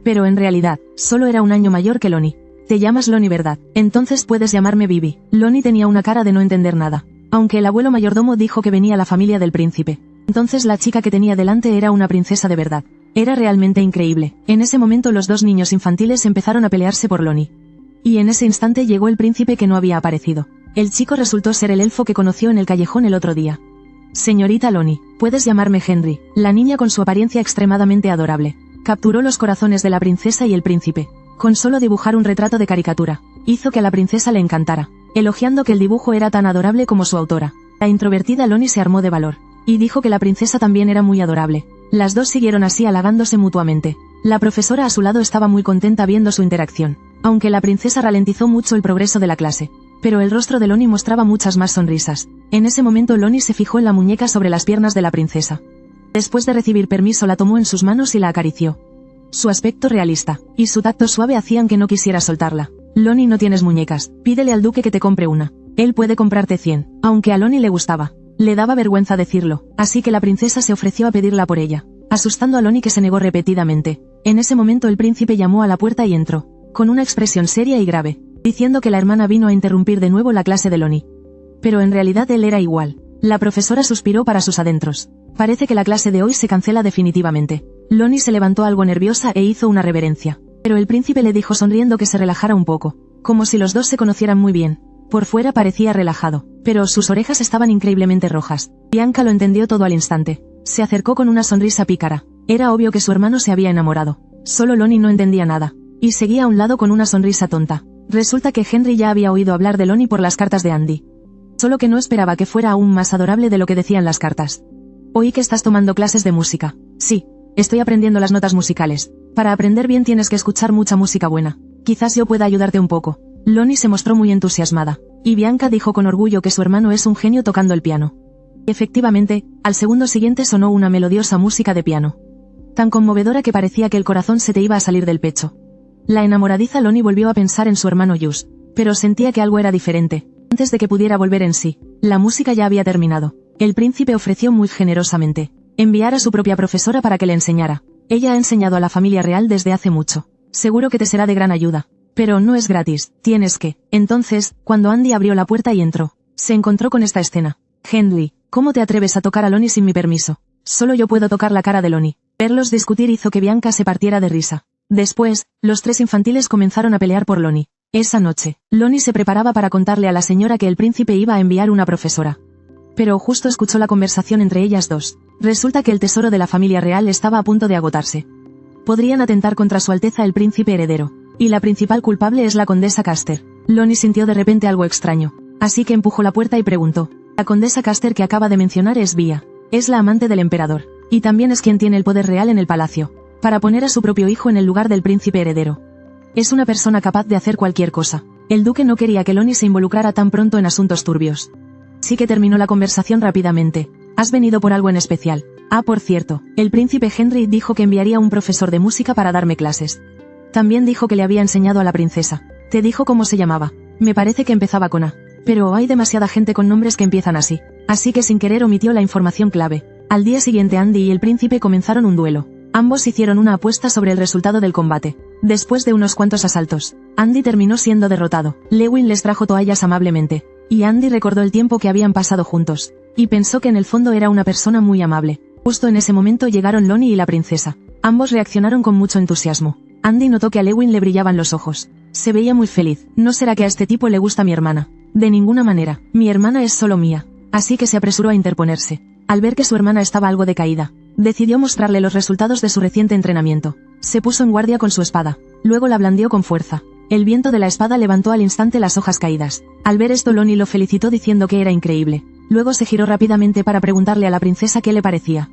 Pero en realidad, solo era un año mayor que Lonnie. Te llamas Lonnie, ¿verdad? Entonces puedes llamarme Bibi. Lonnie tenía una cara de no entender nada. Aunque el abuelo mayordomo dijo que venía la familia del príncipe. Entonces la chica que tenía delante era una princesa de verdad. Era realmente increíble. En ese momento los dos niños infantiles empezaron a pelearse por Lonnie. Y en ese instante llegó el príncipe que no había aparecido. El chico resultó ser el elfo que conoció en el callejón el otro día. Señorita Lonnie, puedes llamarme Henry. La niña, con su apariencia extremadamente adorable, capturó los corazones de la princesa y el príncipe. Con solo dibujar un retrato de caricatura, hizo que a la princesa le encantara, elogiando que el dibujo era tan adorable como su autora. La introvertida Lonnie se armó de valor, y dijo que la princesa también era muy adorable. Las dos siguieron así halagándose mutuamente. La profesora a su lado estaba muy contenta viendo su interacción, aunque la princesa ralentizó mucho el progreso de la clase. Pero el rostro de Lonnie mostraba muchas más sonrisas. En ese momento Lonnie se fijó en la muñeca sobre las piernas de la princesa. Después de recibir permiso la tomó en sus manos y la acarició. Su aspecto realista y su tacto suave hacían que no quisiera soltarla. Lonnie, no tienes muñecas, pídele al duque que te compre una. Él puede comprarte 100, aunque a Lonnie le gustaba. Le daba vergüenza decirlo, así que la princesa se ofreció a pedirla por ella, asustando a Lonnie, que se negó repetidamente. En ese momento el príncipe llamó a la puerta y entró, con una expresión seria y grave, diciendo que la hermana vino a interrumpir de nuevo la clase de Lonnie. Pero en realidad él era igual. La profesora suspiró para sus adentros. Parece que la clase de hoy se cancela definitivamente. Lonnie se levantó algo nerviosa e hizo una reverencia. Pero el príncipe le dijo sonriendo que se relajara un poco, como si los dos se conocieran muy bien. Por fuera parecía relajado, pero sus orejas estaban increíblemente rojas. Bianca lo entendió todo al instante. Se acercó con una sonrisa pícara. Era obvio que su hermano se había enamorado. Solo Lonnie no entendía nada, y seguía a un lado con una sonrisa tonta. Resulta que Henry ya había oído hablar de Lonnie por las cartas de Andy. Solo que no esperaba que fuera aún más adorable de lo que decían las cartas. Oí que estás tomando clases de música. Sí, estoy aprendiendo las notas musicales. Para aprender bien tienes que escuchar mucha música buena. Quizás yo pueda ayudarte un poco. Lonnie se mostró muy entusiasmada, y Bianca dijo con orgullo que su hermano es un genio tocando el piano. Efectivamente, al segundo siguiente sonó una melodiosa música de piano, tan conmovedora que parecía que el corazón se te iba a salir del pecho. La enamoradiza Lonnie volvió a pensar en su hermano Jus, pero sentía que algo era diferente. Antes de que pudiera volver en sí, la música ya había terminado. El príncipe ofreció muy generosamente enviar a su propia profesora para que le enseñara. Ella ha enseñado a la familia real desde hace mucho. Seguro que te será de gran ayuda. Pero no es gratis, tienes que. Entonces, cuando Andy abrió la puerta y entró, se encontró con esta escena. Henry, ¿cómo te atreves a tocar a Lonnie sin mi permiso? Solo yo puedo tocar la cara de Lonnie. Verlos discutir hizo que Bianca se partiera de risa. Después, los tres infantiles comenzaron a pelear por Lonnie. Esa noche, Lonnie se preparaba para contarle a la señora que el príncipe iba a enviar una profesora. Pero justo escuchó la conversación entre ellas dos. Resulta que el tesoro de la familia real estaba a punto de agotarse. Podrían atentar contra su alteza el príncipe heredero. Y la principal culpable es la condesa Caster. Lonnie sintió de repente algo extraño, así que empujó la puerta y preguntó. La condesa Caster que acaba de mencionar es Vía. Es la amante del emperador. Y también es quien tiene el poder real en el palacio, para poner a su propio hijo en el lugar del príncipe heredero. Es una persona capaz de hacer cualquier cosa. El duque no quería que Lonnie se involucrara tan pronto en asuntos turbios. Sí que terminó la conversación rápidamente. ¿Has venido por algo en especial? Ah, por cierto, el príncipe Henry dijo que enviaría un profesor de música para darme clases. También dijo que le había enseñado a la princesa. ¿Te dijo cómo se llamaba? Me parece que empezaba con A. Pero hay demasiada gente con nombres que empiezan así. Así que sin querer omitió la información clave. Al día siguiente Andy y el príncipe comenzaron un duelo. Ambos hicieron una apuesta sobre el resultado del combate. Después de unos cuantos asaltos, Andy terminó siendo derrotado. Lewin les trajo toallas amablemente. Y Andy recordó el tiempo que habían pasado juntos. Y pensó que en el fondo era una persona muy amable. Justo en ese momento llegaron Lonnie y la princesa. Ambos reaccionaron con mucho entusiasmo. Andy notó que a Lewin le brillaban los ojos. Se veía muy feliz. ¿No será que a este tipo le gusta mi hermana? De ninguna manera. Mi hermana es solo mía. Así que se apresuró a interponerse. Al ver que su hermana estaba algo decaída, decidió mostrarle los resultados de su reciente entrenamiento. Se puso en guardia con su espada. Luego la blandió con fuerza. El viento de la espada levantó al instante las hojas caídas. Al ver esto Lonnie lo felicitó diciendo que era increíble. Luego se giró rápidamente para preguntarle a la princesa qué le parecía.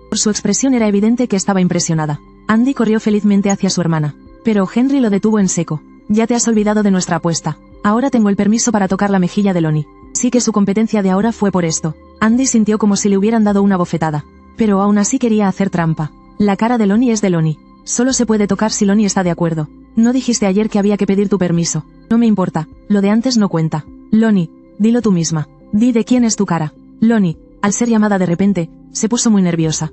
Por su expresión era evidente que estaba impresionada. Andy corrió felizmente hacia su hermana. Pero Henry lo detuvo en seco. Ya te has olvidado de nuestra apuesta. Ahora tengo el permiso para tocar la mejilla de Lonnie. Sí que su competencia de ahora fue por esto. Andy sintió como si le hubieran dado una bofetada. Pero aún así quería hacer trampa. La cara de Lonnie es de Lonnie. Solo se puede tocar si Lonnie está de acuerdo. No dijiste ayer que había que pedir tu permiso. No me importa. Lo de antes no cuenta. Lonnie, dilo tú misma. Di de quién es tu cara. Lonnie, al ser llamada de repente, se puso muy nerviosa.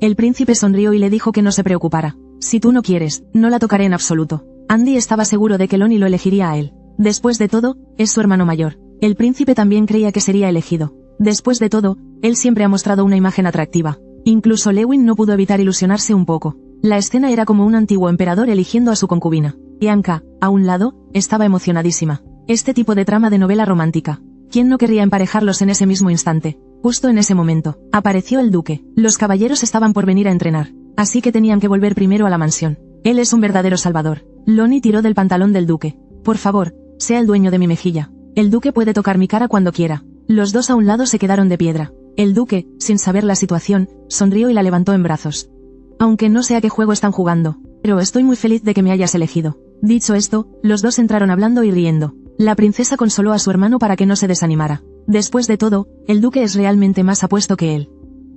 El príncipe sonrió y le dijo que no se preocupara. Si tú no quieres, no la tocaré en absoluto. Andy estaba seguro de que Lonnie lo elegiría a él. Después de todo, es su hermano mayor. El príncipe también creía que sería elegido. Después de todo, él siempre ha mostrado una imagen atractiva. Incluso Lewin no pudo evitar ilusionarse un poco. La escena era como un antiguo emperador eligiendo a su concubina. Bianca, a un lado, estaba emocionadísima. Este tipo de trama de novela romántica. ¿Quién no querría emparejarlos en ese mismo instante? Justo en ese momento, apareció el duque. Los caballeros estaban por venir a entrenar, así que tenían que volver primero a la mansión. Él es un verdadero salvador. Lonnie tiró del pantalón del duque. Por favor, sea el dueño de mi mejilla. El duque puede tocar mi cara cuando quiera. Los dos a un lado se quedaron de piedra. El duque, sin saber la situación, sonrió y la levantó en brazos. Aunque no sé a qué juego están jugando, pero estoy muy feliz de que me hayas elegido. Dicho esto, los dos entraron hablando y riendo. La princesa consoló a su hermano para que no se desanimara. Después de todo, el duque es realmente más apuesto que él.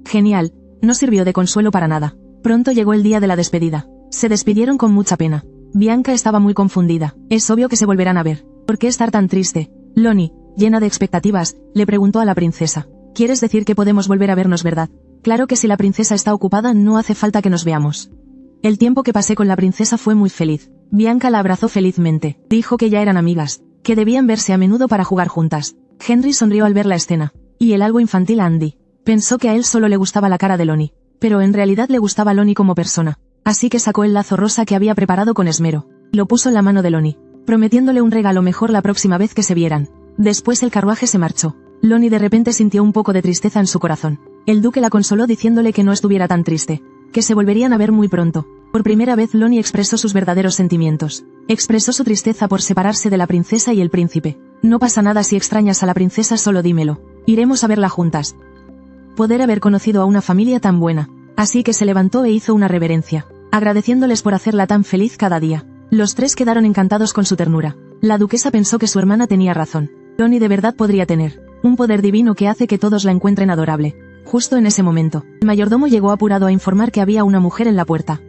Genial, no sirvió de consuelo para nada. Pronto llegó el día de la despedida. Se despidieron con mucha pena. Bianca estaba muy confundida. Es obvio que se volverán a ver. ¿Por qué estar tan triste? Lonnie, llena de expectativas, le preguntó a la princesa. ¿Quieres decir que podemos volver a vernos, verdad? Claro que si la princesa está ocupada no hace falta que nos veamos. El tiempo que pasé con la princesa fue muy feliz. Bianca la abrazó felizmente. Dijo que ya eran amigas, que debían verse a menudo para jugar juntas. Henry sonrió al ver la escena. Y el algo infantil Andy. Pensó que a él solo le gustaba la cara de Lonnie. Pero en realidad le gustaba Lonnie como persona. Así que sacó el lazo rosa que había preparado con esmero. Lo puso en la mano de Lonnie, prometiéndole un regalo mejor la próxima vez que se vieran. Después el carruaje se marchó. Lonnie de repente sintió un poco de tristeza en su corazón. El duque la consoló diciéndole que no estuviera tan triste, que se volverían a ver muy pronto. Por primera vez Lonnie expresó sus verdaderos sentimientos. Expresó su tristeza por separarse de la princesa y el príncipe. No pasa nada si extrañas a la princesa, solo dímelo. Iremos a verla juntas. Poder haber conocido a una familia tan buena. Así que se levantó e hizo una reverencia, agradeciéndoles por hacerla tan feliz cada día. Los tres quedaron encantados con su ternura. La duquesa pensó que su hermana tenía razón. Lonnie de verdad podría tener un poder divino que hace que todos la encuentren adorable. Justo en ese momento, el mayordomo llegó apurado a informar que había una mujer en la puerta,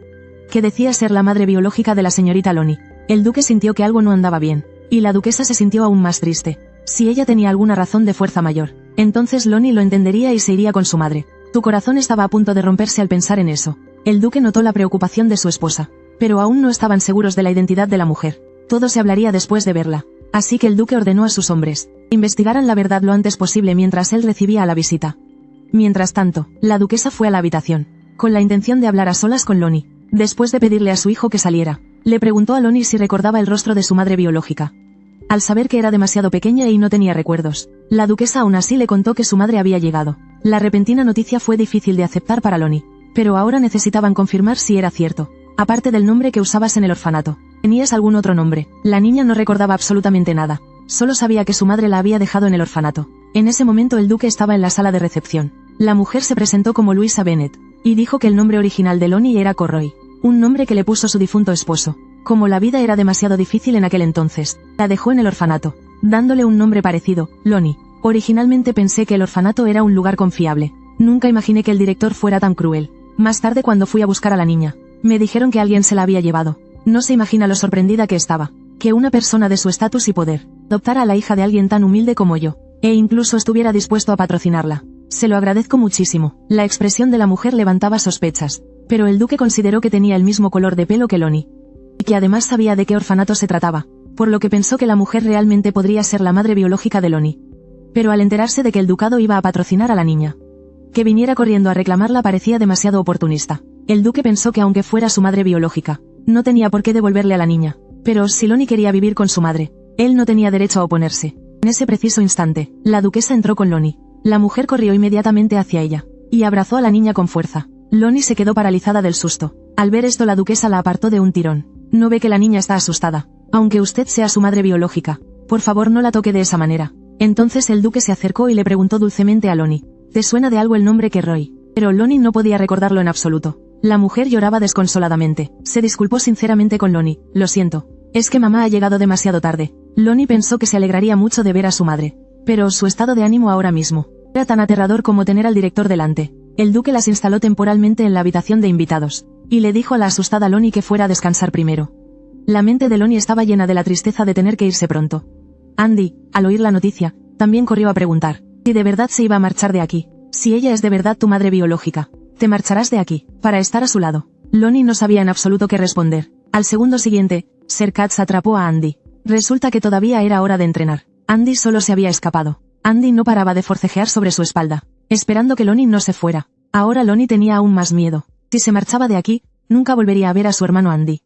que decía ser la madre biológica de la señorita Lonnie. El duque sintió que algo no andaba bien, y la duquesa se sintió aún más triste. Si ella tenía alguna razón de fuerza mayor, entonces Lonnie lo entendería y se iría con su madre. Su corazón estaba a punto de romperse al pensar en eso. El duque notó la preocupación de su esposa, pero aún no estaban seguros de la identidad de la mujer. Todo se hablaría después de verla. Así que el duque ordenó a sus hombres que investigaran la verdad lo antes posible mientras él recibía a la visita. Mientras tanto, la duquesa fue a la habitación, con la intención de hablar a solas con Lonnie. Después de pedirle a su hijo que saliera, le preguntó a Lonnie si recordaba el rostro de su madre biológica. Al saber que era demasiado pequeña y no tenía recuerdos, la duquesa aún así le contó que su madre había llegado. La repentina noticia fue difícil de aceptar para Lonnie, pero ahora necesitaban confirmar si era cierto. Aparte del nombre que usabas en el orfanato, ¿tenías algún otro nombre? La niña no recordaba absolutamente nada. Solo sabía que su madre la había dejado en el orfanato. En ese momento el duque estaba en la sala de recepción. La mujer se presentó como Luisa Bennet, y dijo que el nombre original de Lonnie era Corroy, un nombre que le puso su difunto esposo. Como la vida era demasiado difícil en aquel entonces, la dejó en el orfanato, dándole un nombre parecido, Lonnie. Originalmente pensé que el orfanato era un lugar confiable. Nunca imaginé que el director fuera tan cruel. Más tarde, cuando fui a buscar a la niña, me dijeron que alguien se la había llevado. No se imagina lo sorprendida que estaba, que una persona de su estatus y poder adoptara a la hija de alguien tan humilde como yo, e incluso estuviera dispuesto a patrocinarla. Se lo agradezco muchísimo. La expresión de la mujer levantaba sospechas, pero el duque consideró que tenía el mismo color de pelo que Lonnie, y que además sabía de qué orfanato se trataba, por lo que pensó que la mujer realmente podría ser la madre biológica de Lonnie. Pero al enterarse de que el ducado iba a patrocinar a la niña, que viniera corriendo a reclamarla parecía demasiado oportunista. El duque pensó que aunque fuera su madre biológica, no tenía por qué devolverle a la niña. Pero si Lonnie quería vivir con su madre, él no tenía derecho a oponerse. En ese preciso instante, la duquesa entró con Lonnie. La mujer corrió inmediatamente hacia ella, y abrazó a la niña con fuerza. Lonnie se quedó paralizada del susto. Al ver esto, la duquesa la apartó de un tirón. ¿No ve que la niña está asustada? Aunque usted sea su madre biológica, por favor no la toque de esa manera. Entonces el duque se acercó y le preguntó dulcemente a Lonnie, ¿te suena de algo el nombre Corroy? Pero Lonnie no podía recordarlo en absoluto. La mujer lloraba desconsoladamente. Se disculpó sinceramente con Lonnie. Lo siento. Es que mamá ha llegado demasiado tarde. Lonnie pensó que se alegraría mucho de ver a su madre. Pero su estado de ánimo ahora mismo era tan aterrador como tener al director delante. El duque las instaló temporalmente en la habitación de invitados, y le dijo a la asustada Lonnie que fuera a descansar primero. La mente de Lonnie estaba llena de la tristeza de tener que irse pronto. Andy, al oír la noticia, también corrió a preguntar si de verdad se iba a marchar de aquí. Si ella es de verdad tu madre biológica, te marcharás de aquí, para estar a su lado. Lonnie no sabía en absoluto qué responder. Al segundo siguiente, Sir Katz atrapó a Andy. Resulta que todavía era hora de entrenar. Andy solo se había escapado. Andy no paraba de forcejear sobre su espalda, esperando que Lonnie no se fuera. Ahora Lonnie tenía aún más miedo. Si se marchaba de aquí, nunca volvería a ver a su hermano Andy.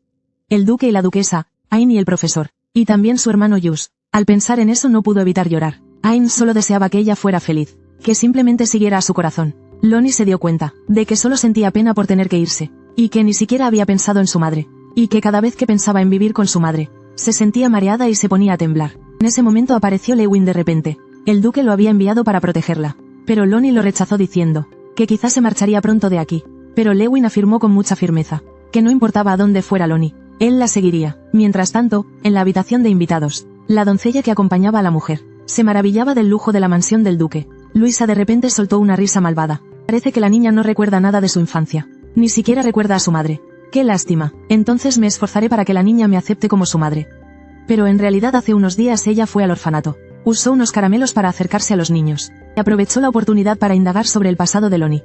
El duque y la duquesa, Ain y el profesor, y también su hermano Jus. Al pensar en eso no pudo evitar llorar. Ain solo deseaba que ella fuera feliz. que simplemente siguiera a su corazón. Lonnie se dio cuenta de que solo sentía pena por tener que irse, y que ni siquiera había pensado en su madre, y que cada vez que pensaba en vivir con su madre, se sentía mareada y se ponía a temblar. En ese momento apareció Lewin de repente. El duque lo había enviado para protegerla, pero Lonnie lo rechazó diciendo que quizás se marcharía pronto de aquí. Pero Lewin afirmó con mucha firmeza que no importaba a dónde fuera Lonnie, él la seguiría. Mientras tanto, en la habitación de invitados, la doncella que acompañaba a la mujer se maravillaba del lujo de la mansión del duque. Luisa de repente soltó una risa malvada. Parece que la niña no recuerda nada de su infancia. Ni siquiera recuerda a su madre. ¡Qué lástima! Entonces me esforzaré para que la niña me acepte como su madre. Pero en realidad hace unos días ella fue al orfanato. Usó unos caramelos para acercarse a los niños. Y aprovechó la oportunidad para indagar sobre el pasado de Lonnie.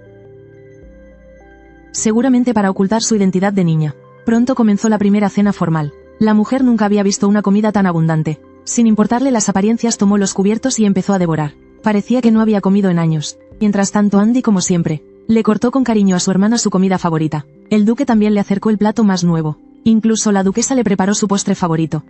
Seguramente para ocultar su identidad de niña. Pronto comenzó la primera cena formal. La mujer nunca había visto una comida tan abundante. Sin importarle las apariencias, tomó los cubiertos y empezó a devorar. Parecía que no había comido en años. Mientras tanto, Andy, como siempre, le cortó con cariño a su hermana su comida favorita. El duque también le acercó el plato más nuevo. Incluso la duquesa le preparó su postre favorito.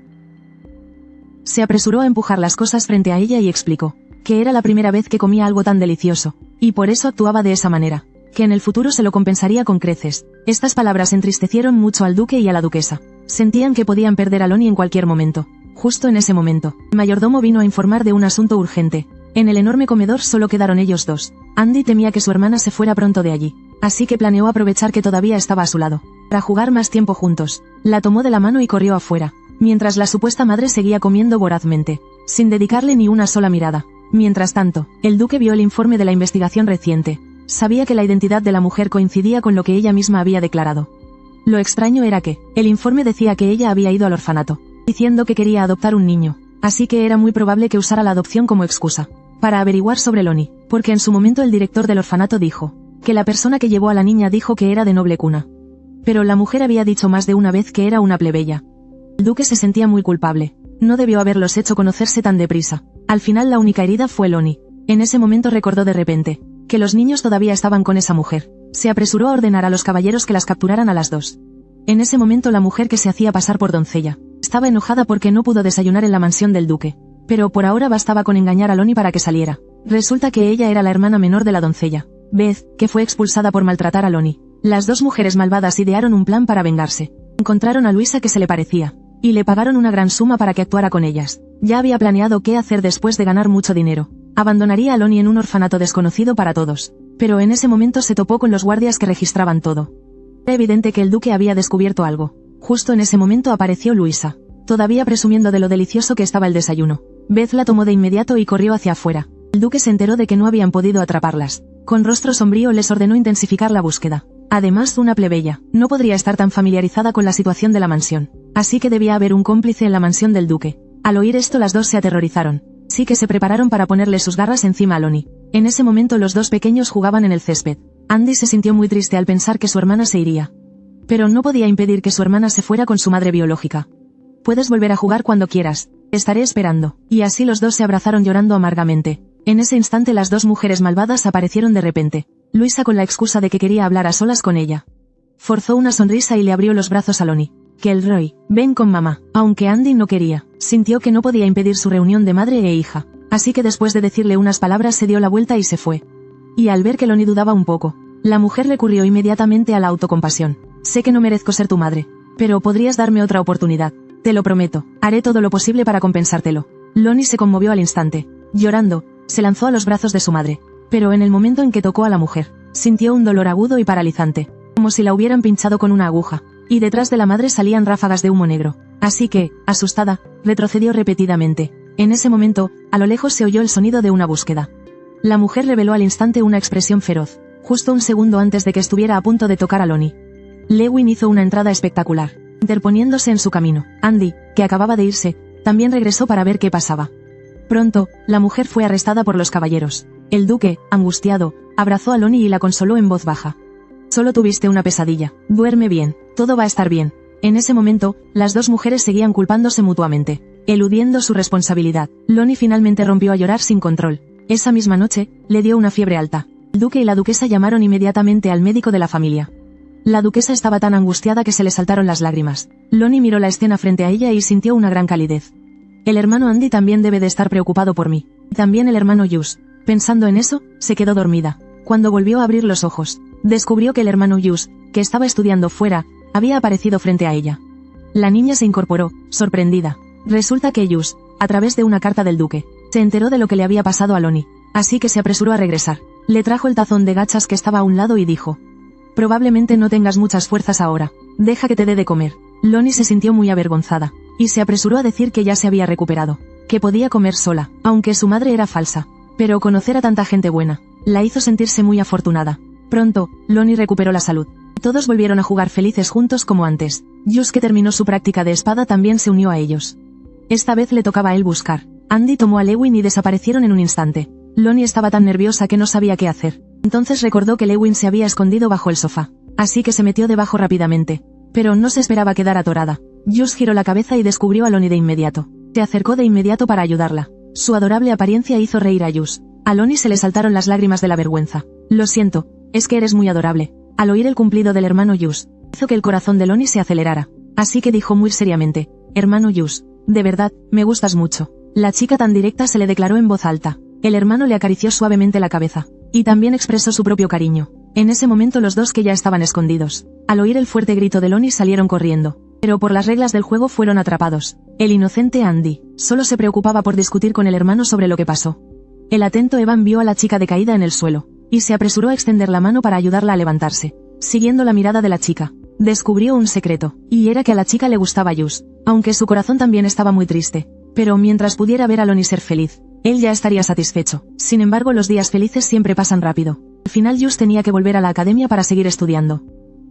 Se apresuró a empujar las cosas frente a ella y explicó que era la primera vez que comía algo tan delicioso, y por eso actuaba de esa manera, que en el futuro se lo compensaría con creces. Estas palabras entristecieron mucho al duque y a la duquesa. Sentían que podían perder a Lonnie en cualquier momento. Justo en ese momento, el mayordomo vino a informar de un asunto urgente. En el enorme comedor solo quedaron ellos dos. Andy temía que su hermana se fuera pronto de allí, así que planeó aprovechar que todavía estaba a su lado, para jugar más tiempo juntos. La tomó de la mano y corrió afuera, mientras la supuesta madre seguía comiendo vorazmente, sin dedicarle ni una sola mirada. Mientras tanto, el duque vio el informe de la investigación reciente. Sabía que la identidad de la mujer coincidía con lo que ella misma había declarado. Lo extraño era que, el informe decía que ella había ido al orfanato, diciendo que quería adoptar un niño, así que era muy probable que usara la adopción como excusa para averiguar sobre Lonnie, porque en su momento el director del orfanato dijo que la persona que llevó a la niña dijo que era de noble cuna. Pero la mujer había dicho más de una vez que era una plebeya. El duque se sentía muy culpable. No debió haberlos hecho conocerse tan deprisa. Al final la única herida fue Lonnie. En ese momento recordó de repente que los niños todavía estaban con esa mujer. Se apresuró a ordenar a los caballeros que las capturaran a las dos. En ese momento la mujer que se hacía pasar por doncella estaba enojada porque no pudo desayunar en la mansión del duque. Pero por ahora bastaba con engañar a Lonnie para que saliera. Resulta que ella era la hermana menor de la doncella, Beth, que fue expulsada por maltratar a Lonnie. Las dos mujeres malvadas idearon un plan para vengarse. Encontraron a Luisa que se le parecía, y le pagaron una gran suma para que actuara con ellas. Ya había planeado qué hacer después de ganar mucho dinero. Abandonaría a Lonnie en un orfanato desconocido para todos. Pero en ese momento se topó con los guardias que registraban todo. Era evidente que el duque había descubierto algo. Justo en ese momento apareció Luisa, todavía presumiendo de lo delicioso que estaba el desayuno. Beth la tomó de inmediato y corrió hacia afuera. El duque se enteró de que no habían podido atraparlas. Con rostro sombrío les ordenó intensificar la búsqueda. Además, una plebeya no podría estar tan familiarizada con la situación de la mansión, así que debía haber un cómplice en la mansión del duque. Al oír esto las dos se aterrorizaron. Sí que se prepararon para ponerle sus garras encima a Lonnie. En ese momento los dos pequeños jugaban en el césped. Andy se sintió muy triste al pensar que su hermana se iría. Pero no podía impedir que su hermana se fuera con su madre biológica. Puedes volver a jugar cuando quieras. Estaré esperando. Y así los dos se abrazaron llorando amargamente. En ese instante las dos mujeres malvadas aparecieron de repente. Luisa con la excusa de que quería hablar a solas con ella. Forzó una sonrisa y le abrió los brazos a Lonnie. Kelroy, ven con mamá. Aunque Andy no quería, sintió que no podía impedir su reunión de madre e hija. Así que después de decirle unas palabras se dio la vuelta y se fue. Y al ver que Lonnie dudaba un poco, la mujer recurrió inmediatamente a la autocompasión. Sé que no merezco ser tu madre, pero podrías darme otra oportunidad. Te lo prometo, haré todo lo posible para compensártelo. Lonnie se conmovió al instante. Llorando, se lanzó a los brazos de su madre. Pero en el momento en que tocó a la mujer, sintió un dolor agudo y paralizante, como si la hubieran pinchado con una aguja. Y detrás de la madre salían ráfagas de humo negro. Así que, asustada, retrocedió repetidamente. En ese momento, a lo lejos se oyó el sonido de una búsqueda. La mujer reveló al instante una expresión feroz, justo un segundo antes de que estuviera a punto de tocar a Lonnie. Lewin hizo una entrada espectacular, interponiéndose en su camino. Andy, que acababa de irse, también regresó para ver qué pasaba. Pronto, la mujer fue arrestada por los caballeros. El duque, angustiado, abrazó a Lonnie y la consoló en voz baja. Solo tuviste una pesadilla. Duerme bien. Todo va a estar bien. En ese momento, las dos mujeres seguían culpándose mutuamente, eludiendo su responsabilidad. Lonnie finalmente rompió a llorar sin control. Esa misma noche, le dio una fiebre alta. El duque y la duquesa llamaron inmediatamente al médico de la familia. La duquesa estaba tan angustiada que se le saltaron las lágrimas. Lonnie miró la escena frente a ella y sintió una gran calidez. El hermano Andy también debe de estar preocupado por mí. También el hermano Jus. Pensando en eso, se quedó dormida. Cuando volvió a abrir los ojos, descubrió que el hermano Yus, que estaba estudiando fuera, había aparecido frente a ella. La niña se incorporó, sorprendida. Resulta que Yus, a través de una carta del duque, se enteró de lo que le había pasado a Lonnie, así que se apresuró a regresar. Le trajo el tazón de gachas que estaba a un lado y dijo: «Probablemente no tengas muchas fuerzas ahora. Deja que te dé de comer». Lonnie se sintió muy avergonzada, y se apresuró a decir que ya se había recuperado, que podía comer sola, aunque su madre era falsa. Pero conocer a tanta gente buena, la hizo sentirse muy afortunada. Pronto, Lonnie recuperó la salud. Todos volvieron a jugar felices juntos como antes. Yus, que terminó su práctica de espada, también se unió a ellos. Esta vez le tocaba a él buscar. Andy tomó a Lewin y desaparecieron en un instante. Lonnie estaba tan nerviosa que no sabía qué hacer. Entonces recordó que Lewin se había escondido bajo el sofá, así que se metió debajo rápidamente. Pero no se esperaba quedar atorada. Yus giró la cabeza y descubrió a Lonnie de inmediato. Se acercó de inmediato para ayudarla. Su adorable apariencia hizo reír a Yus. A Lonnie se le saltaron las lágrimas de la vergüenza. «Lo siento, es que eres muy adorable». Al oír el cumplido del hermano Yus, hizo que el corazón de Lonnie se acelerara. Así que dijo muy seriamente: «Hermano Yus, de verdad, me gustas mucho». La chica tan directa se le declaró en voz alta. El hermano le acarició suavemente la cabeza, y también expresó su propio cariño. En ese momento los dos, que ya estaban escondidos, al oír el fuerte grito de Lonnie, salieron corriendo. Pero por las reglas del juego fueron atrapados. El inocente Andy solo se preocupaba por discutir con el hermano sobre lo que pasó. El atento Evan vio a la chica decaída en el suelo, y se apresuró a extender la mano para ayudarla a levantarse. Siguiendo la mirada de la chica, descubrió un secreto, y era que a la chica le gustaba Yus, aunque su corazón también estaba muy triste. Pero mientras pudiera ver a Lonnie ser feliz, él ya estaría satisfecho. Sin embargo, los días felices siempre pasan rápido. Al final Yus tenía que volver a la academia para seguir estudiando.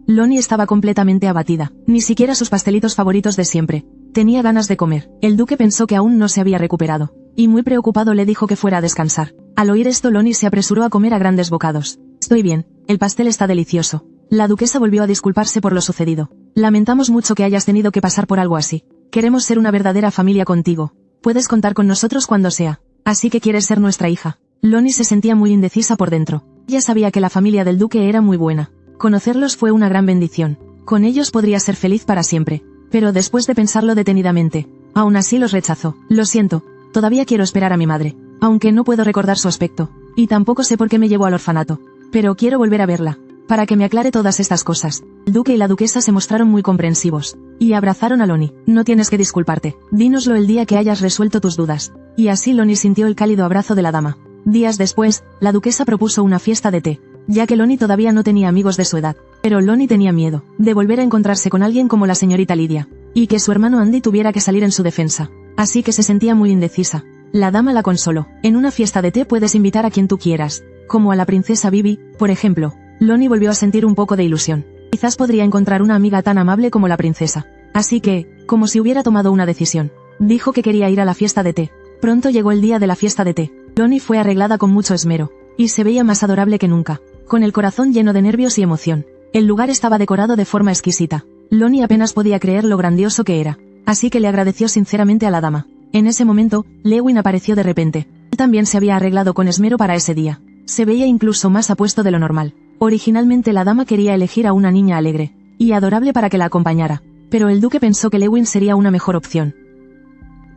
Lonnie estaba completamente abatida, ni siquiera sus pastelitos favoritos de siempre. Tenía ganas de comer. El duque pensó que aún no se había recuperado, y muy preocupado le dijo que fuera a descansar. Al oír esto, Lonnie se apresuró a comer a grandes bocados. «Estoy bien, el pastel está delicioso». La duquesa volvió a disculparse por lo sucedido. «Lamentamos mucho que hayas tenido que pasar por algo así. Queremos ser una verdadera familia contigo. Puedes contar con nosotros cuando sea. Así que quieres ser nuestra hija». Lonnie se sentía muy indecisa por dentro. Ella sabía que la familia del duque era muy buena. Conocerlos fue una gran bendición. Con ellos podría ser feliz para siempre. Pero después de pensarlo detenidamente, aún así los rechazó. «Lo siento, todavía quiero esperar a mi madre. Aunque no puedo recordar su aspecto. Y tampoco sé por qué me llevó al orfanato. Pero quiero volver a verla, para que me aclare todas estas cosas». El duque y la duquesa se mostraron muy comprensivos, y abrazaron a Lonnie. «No tienes que disculparte. Dínoslo el día que hayas resuelto tus dudas». Y así Lonnie sintió el cálido abrazo de la dama. Días después, la duquesa propuso una fiesta de té, ya que Lonnie todavía no tenía amigos de su edad. Pero Lonnie tenía miedo de volver a encontrarse con alguien como la señorita Lydia, y que su hermano Andy tuviera que salir en su defensa. Así que se sentía muy indecisa. La dama la consoló. «En una fiesta de té puedes invitar a quien tú quieras, como a la princesa Bibi, por ejemplo». Lonnie volvió a sentir un poco de ilusión. Quizás podría encontrar una amiga tan amable como la princesa. Así que, como si hubiera tomado una decisión, dijo que quería ir a la fiesta de té. Pronto llegó el día de la fiesta de té. Lonnie fue arreglada con mucho esmero, y se veía más adorable que nunca, con el corazón lleno de nervios y emoción. El lugar estaba decorado de forma exquisita. Lonnie apenas podía creer lo grandioso que era, así que le agradeció sinceramente a la dama. En ese momento, Lewin apareció de repente. Él también se había arreglado con esmero para ese día. Se veía incluso más apuesto de lo normal. Originalmente la dama quería elegir a una niña alegre y adorable para que la acompañara, pero el duque pensó que Lewin sería una mejor opción.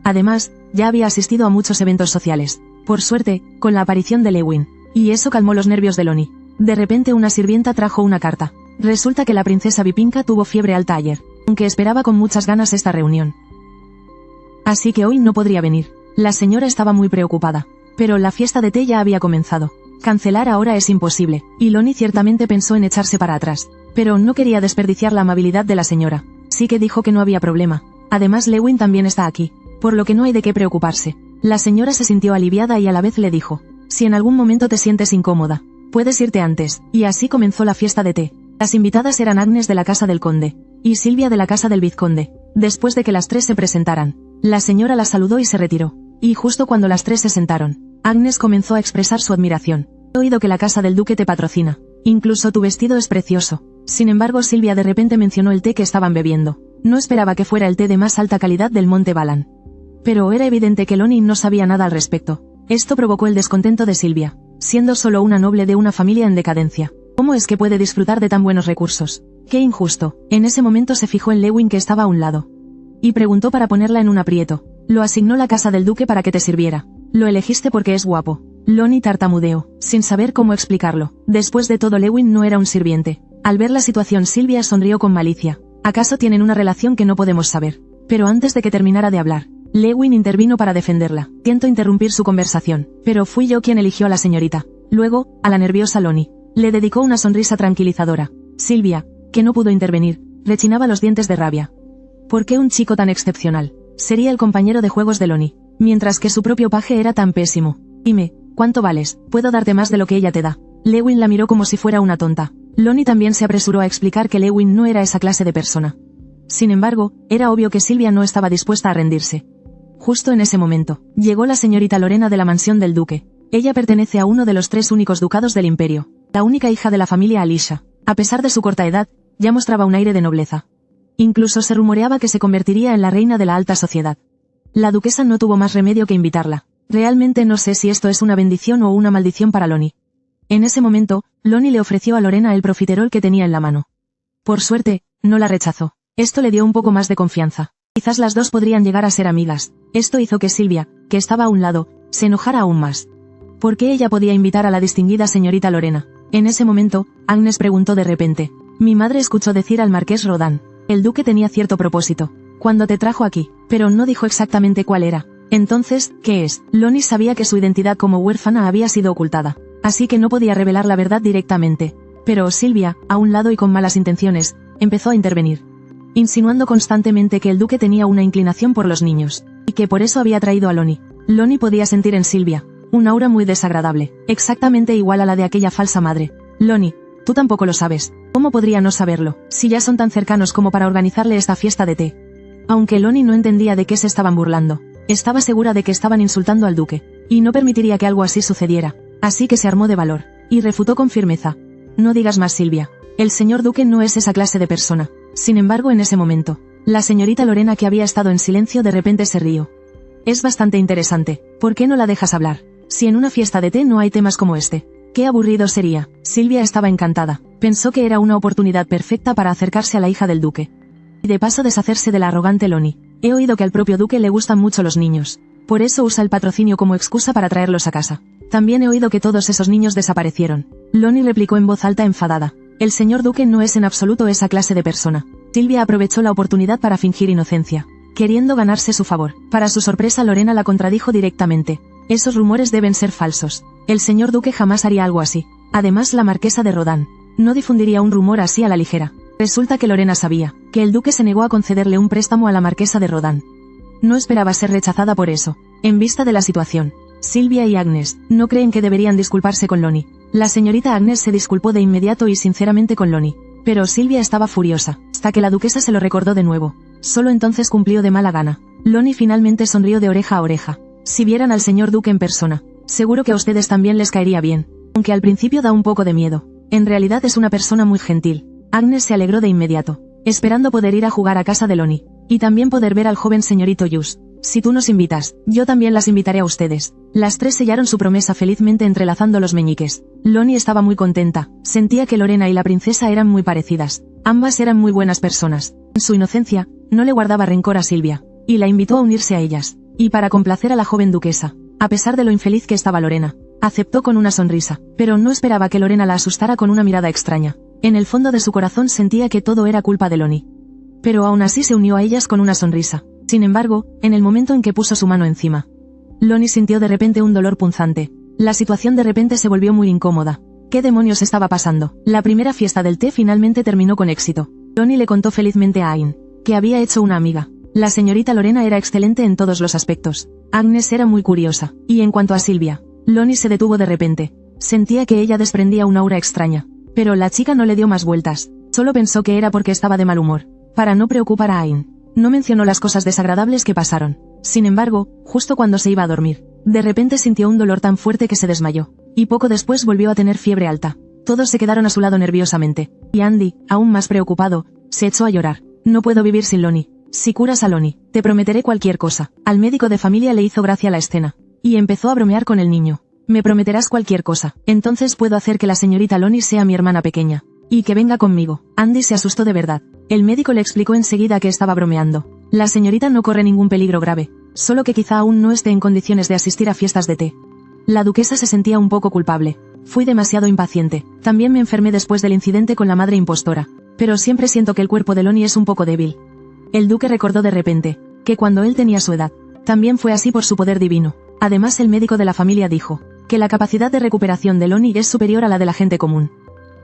Además, ya había asistido a muchos eventos sociales, por suerte, con la aparición de Lewin, y eso calmó los nervios de Lonnie. De repente una sirvienta trajo una carta. Resulta que la princesa Vipinka tuvo fiebre alta ayer, aunque esperaba con muchas ganas esta reunión. Así que hoy no podría venir. La señora estaba muy preocupada, pero la fiesta de té ya había comenzado. Cancelar ahora es imposible, y Lonnie ciertamente pensó en echarse para atrás, pero no quería desperdiciar la amabilidad de la señora, así que dijo que no había problema. Además Lewin también está aquí, por lo que no hay de qué preocuparse. La señora se sintió aliviada y a la vez le dijo: «Si en algún momento te sientes incómoda, puedes irte antes». Y así comenzó la fiesta de té. Las invitadas eran Agnes de la casa del conde, y Silvia de la casa del vizconde. Después de que las tres se presentaran, la señora las saludó y se retiró. Y justo cuando las tres se sentaron, Agnes comenzó a expresar su admiración. «He oído que la casa del duque te patrocina. Incluso tu vestido es precioso». Sin embargo, Silvia de repente mencionó el té que estaban bebiendo. No esperaba que fuera el té de más alta calidad del Monte Balan. Pero era evidente que Lonnie no sabía nada al respecto. Esto provocó el descontento de Silvia, siendo solo una noble de una familia en decadencia. ¿Cómo es que puede disfrutar de tan buenos recursos? ¡Qué injusto! En ese momento se fijó en Lewin, que estaba a un lado, y preguntó para ponerla en un aprieto. «Lo asignó la casa del duque para que te sirviera. Lo elegiste porque es guapo». Lonnie tartamudeó, sin saber cómo explicarlo. Después de todo, Lewin no era un sirviente. Al ver la situación, Sylvia sonrió con malicia. ¿Acaso tienen una relación que no podemos saber? Pero antes de que terminara de hablar, Lewin intervino para defenderla. Siento interrumpir su conversación, pero fui yo quien eligió a la señorita. Luego, a la nerviosa Lonnie, le dedicó una sonrisa tranquilizadora. Sylvia, que no pudo intervenir, rechinaba los dientes de rabia. ¿Por qué un chico tan excepcional sería el compañero de juegos de Lonnie, mientras que su propio paje era tan pésimo? Dime, ¿cuánto vales? Puedo darte más de lo que ella te da. Lewin la miró como si fuera una tonta. Lonnie también se apresuró a explicar que Lewin no era esa clase de persona. Sin embargo, era obvio que Sylvia no estaba dispuesta a rendirse. Justo en ese momento, llegó la señorita Lorena de la mansión del duque. Ella pertenece a uno de los 3 únicos ducados del imperio, la única hija de la familia Alisha. A pesar de su corta edad, ya mostraba un aire de nobleza. Incluso se rumoreaba que se convertiría en la reina de la alta sociedad. La duquesa no tuvo más remedio que invitarla. Realmente no sé si esto es una bendición o una maldición para Lonnie. En ese momento, Lonnie le ofreció a Lorena el profiterol que tenía en la mano. Por suerte, no la rechazó. Esto le dio un poco más de confianza. Quizás las dos podrían llegar a ser amigas. Esto hizo que Sylvia, que estaba a un lado, se enojara aún más. ¿Por qué ella podía invitar a la distinguida señorita Lorena? En ese momento, Agnes preguntó de repente. Mi madre escuchó decir al marqués Rodin. El duque tenía cierto propósito cuando te trajo aquí, pero no dijo exactamente cuál era. Entonces, ¿qué es? Lonnie sabía que su identidad como huérfana había sido ocultada, así que no podía revelar la verdad directamente. Pero Sylvia, a un lado y con malas intenciones, empezó a intervenir, insinuando constantemente que el duque tenía una inclinación por los niños, y que por eso había traído a Lonnie. Lonnie podía sentir en Sylvia un aura muy desagradable, exactamente igual a la de aquella falsa madre. Lonnie, tú tampoco lo sabes. ¿Cómo podría no saberlo, si ya son tan cercanos como para organizarle esta fiesta de té? Aunque Lonnie no entendía de qué se estaban burlando, estaba segura de que estaban insultando al duque, y no permitiría que algo así sucediera. Así que se armó de valor, y refutó con firmeza. No digas más, Sylvia. El señor duque no es esa clase de persona. Sin embargo, en ese momento, la señorita Lorena, que había estado en silencio, de repente se rió. Es bastante interesante. ¿Por qué no la dejas hablar? Si en una fiesta de té no hay temas como este. Qué aburrido sería. Sylvia estaba encantada. Pensó que era una oportunidad perfecta para acercarse a la hija del duque. Y de paso deshacerse de la arrogante Lonnie. He oído que al propio duque le gustan mucho los niños. Por eso usa el patrocinio como excusa para traerlos a casa. También he oído que todos esos niños desaparecieron. Lonnie replicó en voz alta, enfadada. El señor duque no es en absoluto esa clase de persona. Sylvia aprovechó la oportunidad para fingir inocencia, queriendo ganarse su favor. Para su sorpresa, Lorena la contradijo directamente. Esos rumores deben ser falsos. El señor duque jamás haría algo así. Además, la marquesa de Rodin no difundiría un rumor así a la ligera. Resulta que Lorena sabía que el duque se negó a concederle un préstamo a la marquesa de Rodin. No esperaba ser rechazada por eso. En vista de la situación, Sylvia y Agnes no creen que deberían disculparse con Lonnie. La señorita Agnes se disculpó de inmediato y sinceramente con Lonnie. Pero Sylvia estaba furiosa, hasta que la duquesa se lo recordó de nuevo. Solo entonces cumplió de mala gana. Lonnie finalmente sonrió de oreja a oreja. Si vieran al señor duque en persona, seguro que a ustedes también les caería bien. Aunque al principio da un poco de miedo. En realidad es una persona muy gentil. Agnes se alegró de inmediato, esperando poder ir a jugar a casa de Lonnie, y también poder ver al joven señorito Hughes. Si tú nos invitas, yo también las invitaré a ustedes. Las 3 sellaron su promesa felizmente entrelazando los meñiques. Lonnie estaba muy contenta, sentía que Lorena y la princesa eran muy parecidas. Ambas eran muy buenas personas. En su inocencia, no le guardaba rencor a Sylvia, y la invitó a unirse a ellas. Y para complacer a la joven duquesa, a pesar de lo infeliz que estaba Lorena, aceptó con una sonrisa, pero no esperaba que Lorena la asustara con una mirada extraña. En el fondo de su corazón sentía que todo era culpa de Lonnie. Pero aún así se unió a ellas con una sonrisa. Sin embargo, en el momento en que puso su mano encima, Lonnie sintió de repente un dolor punzante. La situación de repente se volvió muy incómoda. ¿Qué demonios estaba pasando? La primera fiesta del té finalmente terminó con éxito. Lonnie le contó felizmente a Ain que había hecho una amiga. La señorita Lorena era excelente en todos los aspectos. Agnes era muy curiosa. Y en cuanto a Sylvia, Lonnie se detuvo de repente. Sentía que ella desprendía una aura extraña. Pero la chica no le dio más vueltas. Solo pensó que era porque estaba de mal humor. Para no preocupar a Ain, no mencionó las cosas desagradables que pasaron. Sin embargo, justo cuando se iba a dormir, de repente sintió un dolor tan fuerte que se desmayó. Y poco después volvió a tener fiebre alta. Todos se quedaron a su lado nerviosamente. Y Andy, aún más preocupado, se echó a llorar. No puedo vivir sin Lonnie. Si curas a Lonnie, te prometeré cualquier cosa. Al médico de familia le hizo gracia la escena. Y empezó a bromear con el niño. Me prometerás cualquier cosa. Entonces puedo hacer que la señorita Lonnie sea mi hermana pequeña. Y que venga conmigo. Andy se asustó de verdad. El médico le explicó enseguida que estaba bromeando. La señorita no corre ningún peligro grave. Solo que quizá aún no esté en condiciones de asistir a fiestas de té. La duquesa se sentía un poco culpable. Fui demasiado impaciente. También me enfermé después del incidente con la madre impostora. Pero siempre siento que el cuerpo de Lonnie es un poco débil. El duque recordó de repente que cuando él tenía su edad, también fue así por su poder divino. Además, el médico de la familia dijo que la capacidad de recuperación de Lonnie es superior a la de la gente común.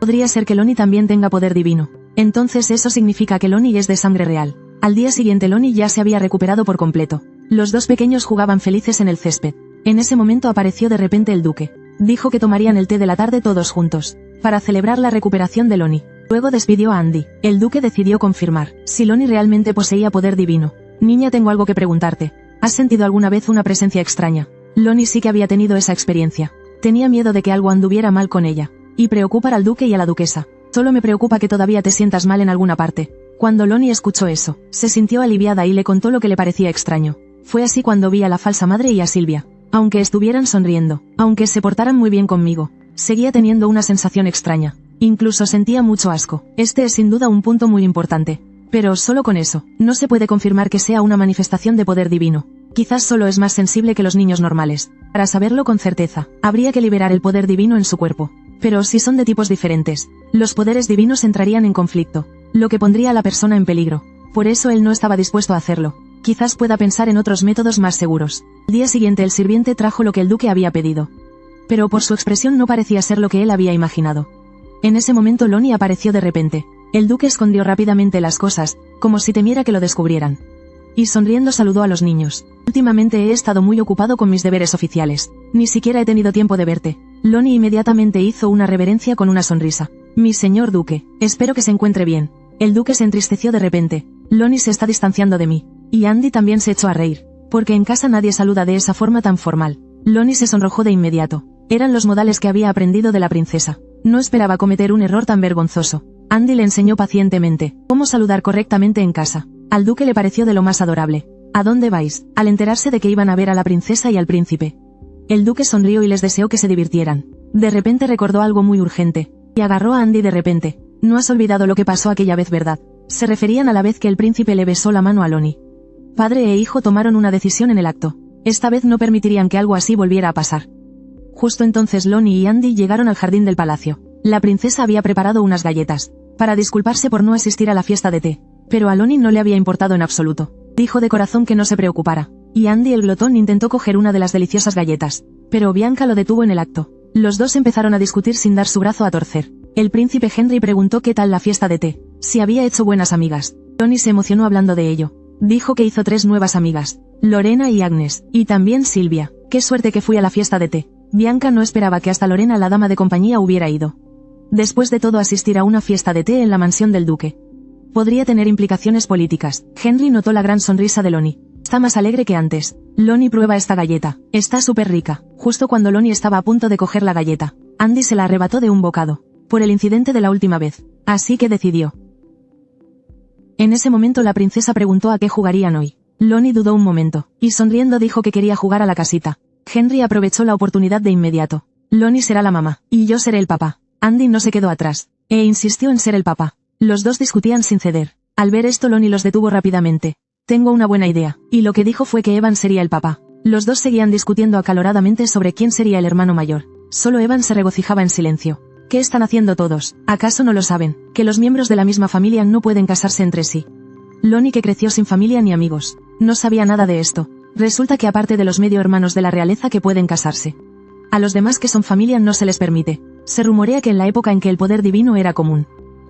Podría ser que Lonnie también tenga poder divino. Entonces eso significa que Lonnie es de sangre real. Al día siguiente Lonnie ya se había recuperado por completo. Los dos pequeños jugaban felices en el césped. En ese momento apareció de repente el duque. Dijo que tomarían el té de la tarde todos juntos, para celebrar la recuperación de Lonnie. Luego despidió a Andy. El duque decidió confirmar si Lonnie realmente poseía poder divino. Niña, tengo algo que preguntarte. ¿Has sentido alguna vez una presencia extraña? Lonnie sí que había tenido esa experiencia. Tenía miedo de que algo anduviera mal con ella. Y preocupar al duque y a la duquesa. Solo me preocupa que todavía te sientas mal en alguna parte. Cuando Lonnie escuchó eso, se sintió aliviada y le contó lo que le parecía extraño. Fue así cuando vi a la falsa madre y a Silvia. Aunque estuvieran sonriendo, aunque se portaran muy bien conmigo, seguía teniendo una sensación extraña. Incluso sentía mucho asco. Este es sin duda un punto muy importante. Pero solo con eso, no se puede confirmar que sea una manifestación de poder divino. Quizás solo es más sensible que los niños normales. Para saberlo con certeza, habría que liberar el poder divino en su cuerpo. Pero si son de tipos diferentes, los poderes divinos entrarían en conflicto, lo que pondría a la persona en peligro. Por eso él no estaba dispuesto a hacerlo. Quizás pueda pensar en otros métodos más seguros. Al día siguiente el sirviente trajo lo que el duque había pedido. Pero por su expresión no parecía ser lo que él había imaginado. En ese momento Lonnie apareció de repente. El duque escondió rápidamente las cosas, como si temiera que lo descubrieran. Y sonriendo saludó a los niños. Últimamente he estado muy ocupado con mis deberes oficiales. Ni siquiera he tenido tiempo de verte. Lonnie inmediatamente hizo una reverencia con una sonrisa. Mi señor duque, espero que se encuentre bien. El duque se entristeció de repente. Lonnie se está distanciando de mí. Y Andy también se echó a reír. Porque en casa nadie saluda de esa forma tan formal. Lonnie se sonrojó de inmediato. Eran los modales que había aprendido de la princesa. No esperaba cometer un error tan vergonzoso. Andy le enseñó pacientemente cómo saludar correctamente en casa. Al duque le pareció de lo más adorable. ¿A dónde vais? Al enterarse de que iban a ver a la princesa y al príncipe. El duque sonrió y les deseó que se divirtieran. De repente recordó algo muy urgente. Y agarró a Andy de repente. No has olvidado lo que pasó aquella vez, ¿verdad? Se referían a la vez que el príncipe le besó la mano a Lonnie. Padre e hijo tomaron una decisión en el acto. Esta vez no permitirían que algo así volviera a pasar. Justo entonces Lonnie y Andy llegaron al jardín del palacio. La princesa había preparado unas galletas, para disculparse por no asistir a la fiesta de té. Pero a Lonnie no le había importado en absoluto. Dijo de corazón que no se preocupara. Y Andy el glotón intentó coger una de las deliciosas galletas. Pero Bianca lo detuvo en el acto. Los dos empezaron a discutir sin dar su brazo a torcer. El príncipe Henry preguntó qué tal la fiesta de té, si había hecho buenas amigas. Lonnie se emocionó hablando de ello. Dijo que hizo 3 nuevas amigas, Lorena y Agnes, y también Silvia. Qué suerte que fui a la fiesta de té. Bianca no esperaba que hasta Lorena, la dama de compañía, hubiera ido. Después de todo, asistir a una fiesta de té en la mansión del duque podría tener implicaciones políticas. Henry notó la gran sonrisa de Lonnie. Está más alegre que antes. Lonnie, prueba esta galleta. Está súper rica. Justo cuando Lonnie estaba a punto de coger la galleta, Andy se la arrebató de un bocado. Por el incidente de la última vez. Así que decidió. En ese momento la princesa preguntó a qué jugarían hoy. Lonnie dudó un momento, y sonriendo dijo que quería jugar a la casita. Henry aprovechó la oportunidad de inmediato. Lonnie será la mamá, y yo seré el papá. Andy no se quedó atrás, e insistió en ser el papá. Los dos discutían sin ceder. Al ver esto Lonnie los detuvo rápidamente. Tengo una buena idea, y lo que dijo fue que Evan sería el papá. Los dos seguían discutiendo acaloradamente sobre quién sería el hermano mayor. Solo Evan se regocijaba en silencio. ¿Qué están haciendo todos? ¿Acaso no lo saben? Que los miembros de la misma familia no pueden casarse entre sí. Lonnie, que creció sin familia ni amigos, no sabía nada de esto. Resulta que aparte de los medio hermanos de la realeza que pueden casarse, a los demás que son familia no se les permite. Se rumorea que en la época en que el poder divino era común,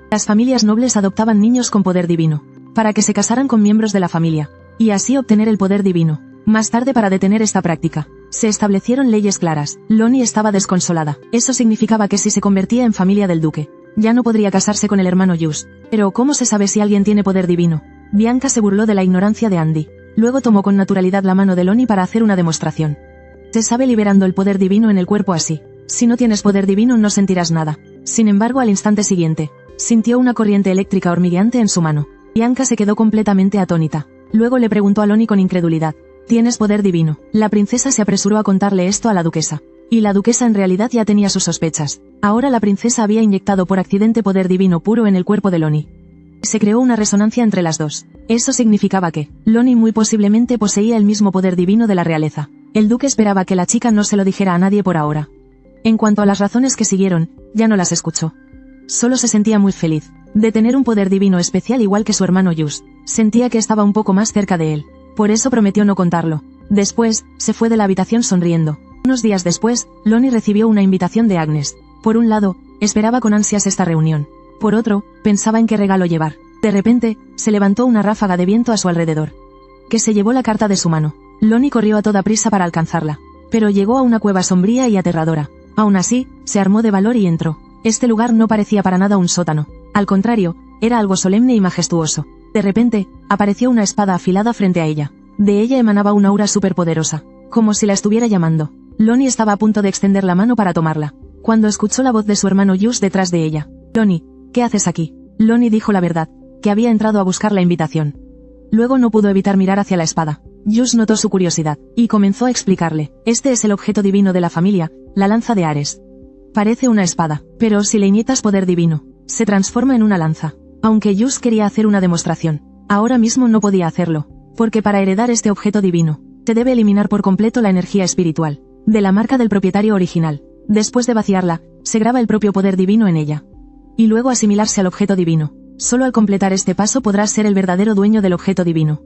las familias nobles adoptaban niños con poder divino, para que se casaran con miembros de la familia, y así obtener el poder divino. Más tarde, para detener esta práctica, se establecieron leyes claras. Lonnie estaba desconsolada. Eso significaba que si se convertía en familia del duque, ya no podría casarse con el hermano Just. Pero ¿cómo se sabe si alguien tiene poder divino? Bianca se burló de la ignorancia de Andy. Luego tomó con naturalidad la mano de Lonnie para hacer una demostración. Se sabe liberando el poder divino en el cuerpo así. Si no tienes poder divino no sentirás nada. Sin embargo, al instante siguiente, sintió una corriente eléctrica hormigueante en su mano. Bianca se quedó completamente atónita. Luego le preguntó a Lonnie con incredulidad. ¿Tienes poder divino? La princesa se apresuró a contarle esto a la duquesa. Y la duquesa en realidad ya tenía sus sospechas. Ahora la princesa había inyectado por accidente poder divino puro en el cuerpo de Lonnie. Se creó una resonancia entre las dos. Eso significaba que Lonnie muy posiblemente poseía el mismo poder divino de la realeza. El duque esperaba que la chica no se lo dijera a nadie por ahora. En cuanto a las razones que siguieron, ya no las escuchó. Solo se sentía muy feliz de tener un poder divino especial igual que su hermano Yus. Sentía que estaba un poco más cerca de él. Por eso prometió no contarlo. Después, se fue de la habitación sonriendo. Unos días después, Lonnie recibió una invitación de Agnes. Por un lado, esperaba con ansias esta reunión. Por otro, pensaba en qué regalo llevar. De repente, se levantó una ráfaga de viento a su alrededor, que se llevó la carta de su mano. Lonnie corrió a toda prisa para alcanzarla. Pero llegó a una cueva sombría y aterradora. Aún así, se armó de valor y entró. Este lugar no parecía para nada un sótano. Al contrario, era algo solemne y majestuoso. De repente, apareció una espada afilada frente a ella. De ella emanaba una aura superpoderosa, como si la estuviera llamando. Lonnie estaba a punto de extender la mano para tomarla, cuando escuchó la voz de su hermano Yus detrás de ella. «Lonnie, ¿qué haces aquí?» Lonnie dijo la verdad, que había entrado a buscar la invitación. Luego no pudo evitar mirar hacia la espada. Yus notó su curiosidad, y comenzó a explicarle. «Este es el objeto divino de la familia, la lanza de Ares. Parece una espada, pero si le inyectas poder divino, se transforma en una lanza». Aunque Yus quería hacer una demostración, ahora mismo no podía hacerlo, porque para heredar este objeto divino, se debe eliminar por completo la energía espiritual de la marca del propietario original. Después de vaciarla, se graba el propio poder divino en ella. Y luego asimilarse al objeto divino. Solo al completar este paso podrás ser el verdadero dueño del objeto divino.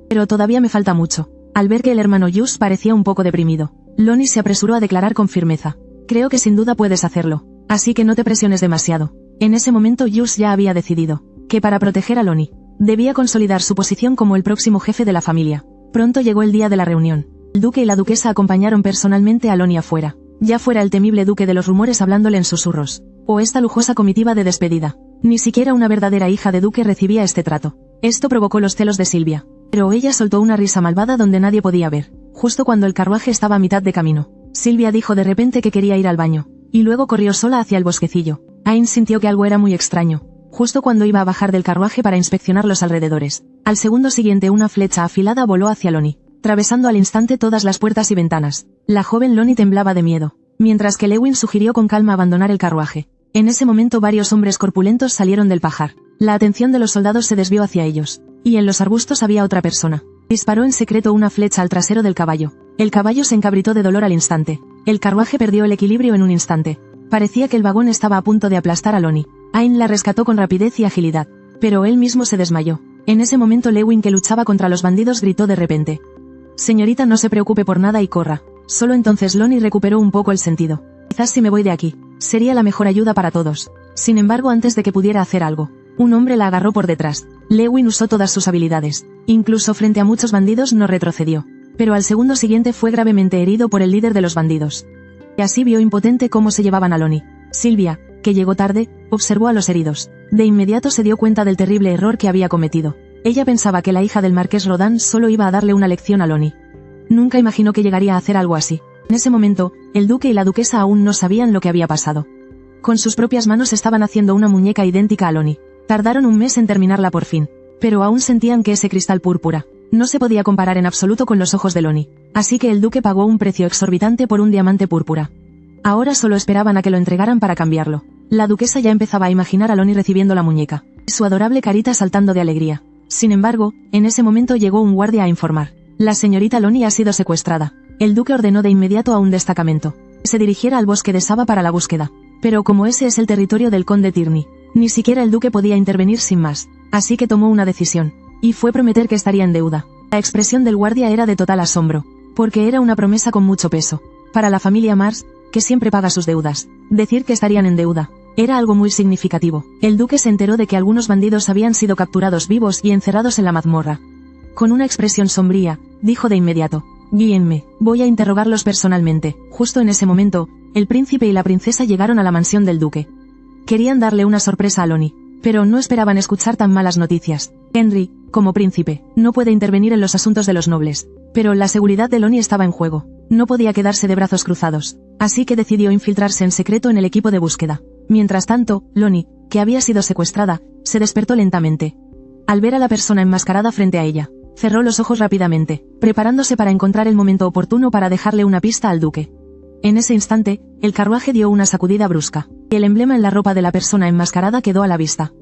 Pero todavía me falta mucho. Al ver que el hermano Yus parecía un poco deprimido, Lonnie se apresuró a declarar con firmeza. Creo que sin duda puedes hacerlo, así que no te presiones demasiado. En ese momento Yus ya había decidido que para proteger a Lonnie, debía consolidar su posición como el próximo jefe de la familia. Pronto llegó el día de la reunión. El duque y la duquesa acompañaron personalmente a Lonnie afuera. Ya fuera el temible duque de los rumores hablándole en susurros, o esta lujosa comitiva de despedida. Ni siquiera una verdadera hija de duque recibía este trato. Esto provocó los celos de Silvia. Pero ella soltó una risa malvada donde nadie podía ver, justo cuando el carruaje estaba a mitad de camino. Silvia dijo de repente que quería ir al baño, y luego corrió sola hacia el bosquecillo. Ain sintió que algo era muy extraño, justo cuando iba a bajar del carruaje para inspeccionar los alrededores. Al segundo siguiente una flecha afilada voló hacia Lonnie, atravesando al instante todas las puertas y ventanas. La joven Lonnie temblaba de miedo, mientras que Lewin sugirió con calma abandonar el carruaje. En ese momento varios hombres corpulentos salieron del pajar. La atención de los soldados se desvió hacia ellos, y en los arbustos había otra persona. Disparó en secreto una flecha al trasero del caballo. El caballo se encabritó de dolor al instante. El carruaje perdió el equilibrio en un instante. Parecía que el vagón estaba a punto de aplastar a Lonnie. Ain la rescató con rapidez y agilidad, pero él mismo se desmayó. En ese momento Lewin, que luchaba contra los bandidos, gritó de repente: «Señorita, no se preocupe por nada y corra». Solo entonces Lonnie recuperó un poco el sentido. «Quizás si me voy de aquí, sería la mejor ayuda para todos». Sin embargo, antes de que pudiera hacer algo, un hombre la agarró por detrás. Lewin usó todas sus habilidades. Incluso frente a muchos bandidos no retrocedió. Pero al segundo siguiente fue gravemente herido por el líder de los bandidos. Y así vio impotente cómo se llevaban a Lonnie. Silvia, que llegó tarde, observó a los heridos. De inmediato se dio cuenta del terrible error que había cometido. Ella pensaba que la hija del marqués Rodán solo iba a darle una lección a Lonnie. Nunca imaginó que llegaría a hacer algo así. En ese momento, el duque y la duquesa aún no sabían lo que había pasado. Con sus propias manos estaban haciendo una muñeca idéntica a Lonnie. Tardaron un mes en terminarla por fin. Pero aún sentían que ese cristal púrpura no se podía comparar en absoluto con los ojos de Lonnie. Así que el duque pagó un precio exorbitante por un diamante púrpura. Ahora solo esperaban a que lo entregaran para cambiarlo. La duquesa ya empezaba a imaginar a Lonnie recibiendo la muñeca, y su adorable carita saltando de alegría. Sin embargo, en ese momento llegó un guardia a informar: «La señorita Lonnie ha sido secuestrada». El duque ordenó de inmediato a un destacamento que se dirigiera al bosque de Saba para la búsqueda. Pero como ese es el territorio del conde Tierney, ni siquiera el duque podía intervenir sin más. Así que tomó una decisión, y fue prometer que estaría en deuda. La expresión del guardia era de total asombro, porque era una promesa con mucho peso. Para la familia Mars, que siempre paga sus deudas, decir que estarían en deuda era algo muy significativo. El duque se enteró de que algunos bandidos habían sido capturados vivos y encerrados en la mazmorra. Con una expresión sombría, dijo de inmediato: «Guíenme, voy a interrogarlos personalmente». Justo en ese momento, el príncipe y la princesa llegaron a la mansión del duque. Querían darle una sorpresa a Lonnie, pero no esperaban escuchar tan malas noticias. Henry, como príncipe, no puede intervenir en los asuntos de los nobles, pero la seguridad de Lonnie estaba en juego. No podía quedarse de brazos cruzados, así que decidió infiltrarse en secreto en el equipo de búsqueda. Mientras tanto, Lonnie, que había sido secuestrada, se despertó lentamente. Al ver a la persona enmascarada frente a ella, cerró los ojos rápidamente, preparándose para encontrar el momento oportuno para dejarle una pista al duque. En ese instante, el carruaje dio una sacudida brusca, y el emblema en la ropa de la persona enmascarada quedó a la vista.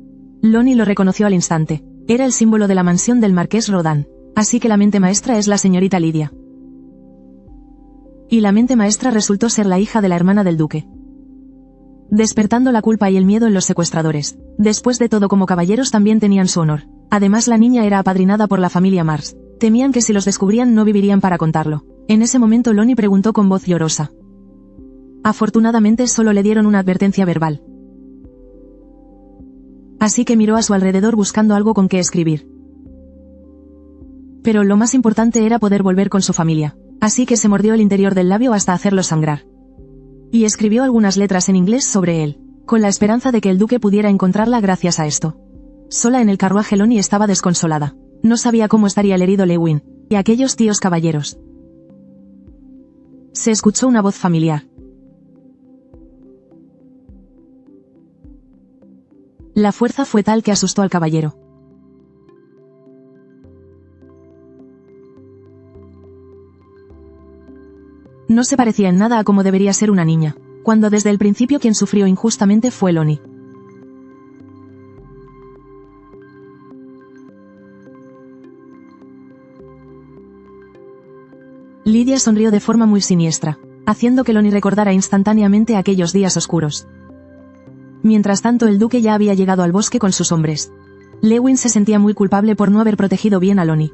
Lonnie lo reconoció al instante. Era el símbolo de la mansión del marqués Rodán. Así que la mente maestra es la señorita Lidia. y la mente maestra resultó ser la hija de la hermana del duque, despertando la culpa y el miedo en los secuestradores. Después de todo, como caballeros también tenían su honor. Además, la niña era apadrinada por la familia Mars. Temían que si los descubrían no vivirían para contarlo. En ese momento Lonnie preguntó con voz llorosa. Afortunadamente solo le dieron una advertencia verbal. Así que miró a su alrededor buscando algo con qué escribir. Pero lo más importante era poder volver con su familia. Así que se mordió el interior del labio hasta hacerlo sangrar. Y escribió algunas letras en inglés sobre él, con la esperanza de que el duque pudiera encontrarla gracias a esto. Sola en el carruaje, Lonnie estaba desconsolada. No sabía cómo estaría el herido Lewin, y aquellos tíos caballeros. Se escuchó una voz familiar. La fuerza fue tal que asustó al caballero. No se parecía en nada a cómo debería ser una niña, cuando desde el principio quien sufrió injustamente fue Lonnie. Lydia sonrió de forma muy siniestra, haciendo que Lonnie recordara instantáneamente aquellos días oscuros. Mientras tanto, el duque ya había llegado al bosque con sus hombres. Lewin se sentía muy culpable por no haber protegido bien a Lonnie.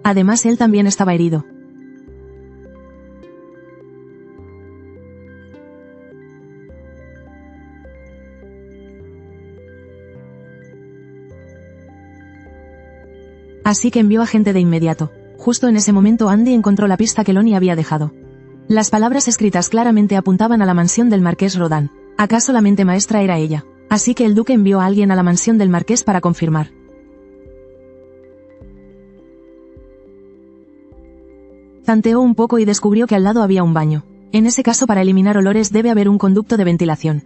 Además, él también estaba herido. Así que envió a gente de inmediato. Justo en ese momento Andy encontró la pista que Lonnie había dejado. Las palabras escritas claramente apuntaban a la mansión del marqués Rodin. ¿Acaso la mente maestra era ella? Así que el duque envió a alguien a la mansión del marqués para confirmar. Tanteó un poco y descubrió que al lado había un baño. En ese caso, para eliminar olores debe haber un conducto de ventilación.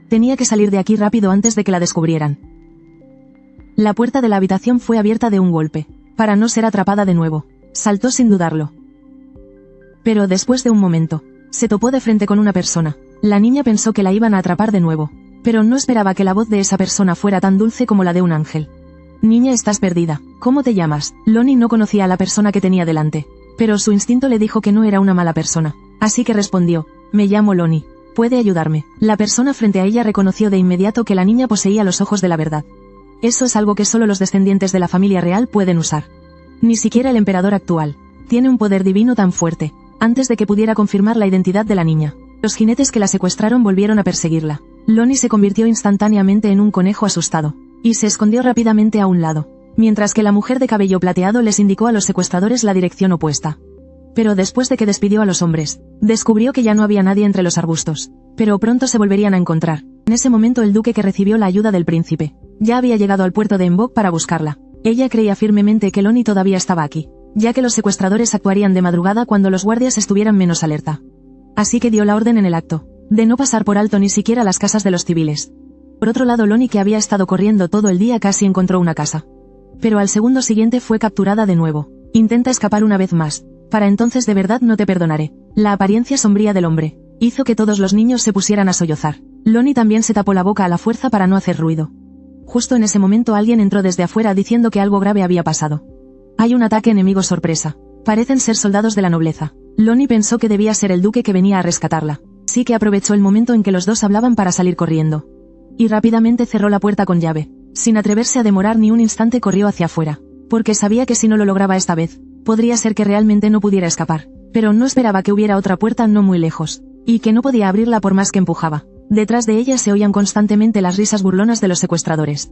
Tenía que salir de aquí rápido antes de que la descubrieran. La puerta de la habitación fue abierta de un golpe, para no ser atrapada de nuevo. Saltó sin dudarlo. Pero después de un momento, se topó de frente con una persona. La niña pensó que la iban a atrapar de nuevo, pero no esperaba que la voz de esa persona fuera tan dulce como la de un ángel. Niña, estás perdida. ¿Cómo te llamas? Lonnie no conocía a la persona que tenía delante, pero su instinto le dijo que no era una mala persona. Así que respondió, me llamo Lonnie. ¿Puede ayudarme? La persona frente a ella reconoció de inmediato que la niña poseía los ojos de la verdad. Eso es algo que solo los descendientes de la familia real pueden usar. Ni siquiera el emperador actual. Tiene un poder divino tan fuerte. Antes de que pudiera confirmar la identidad de la niña, los jinetes que la secuestraron volvieron a perseguirla. Lonnie se convirtió instantáneamente en un conejo asustado, y se escondió rápidamente a un lado, mientras que la mujer de cabello plateado les indicó a los secuestradores la dirección opuesta. Pero después de que despidió a los hombres, descubrió que ya no había nadie entre los arbustos, pero pronto se volverían a encontrar. En ese momento el duque, que recibió la ayuda del príncipe, ya había llegado al puerto de Embok para buscarla. Ella creía firmemente que Lonnie todavía estaba aquí, ya que los secuestradores actuarían de madrugada cuando los guardias estuvieran menos alerta. Así que dio la orden en el acto, de no pasar por alto ni siquiera las casas de los civiles. Por otro lado, Lonnie, que había estado corriendo todo el día, casi encontró una casa. Pero al segundo siguiente fue capturada de nuevo. Intenta escapar una vez más. Para entonces de verdad no te perdonaré. La apariencia sombría del hombre hizo que todos los niños se pusieran a sollozar. Lonnie también se tapó la boca a la fuerza para no hacer ruido. Justo en ese momento alguien entró desde afuera diciendo que algo grave había pasado. Hay un ataque enemigo sorpresa. Parecen ser soldados de la nobleza. Lonnie pensó que debía ser el duque que venía a rescatarla. Sí que aprovechó el momento en que los dos hablaban para salir corriendo. Y rápidamente cerró la puerta con llave. Sin atreverse a demorar ni un instante, corrió hacia afuera. Porque sabía que si no lo lograba esta vez, podría ser que realmente no pudiera escapar. Pero no esperaba que hubiera otra puerta no muy lejos, y que no podía abrirla por más que empujaba. Detrás de ella se oían constantemente las risas burlonas de los secuestradores.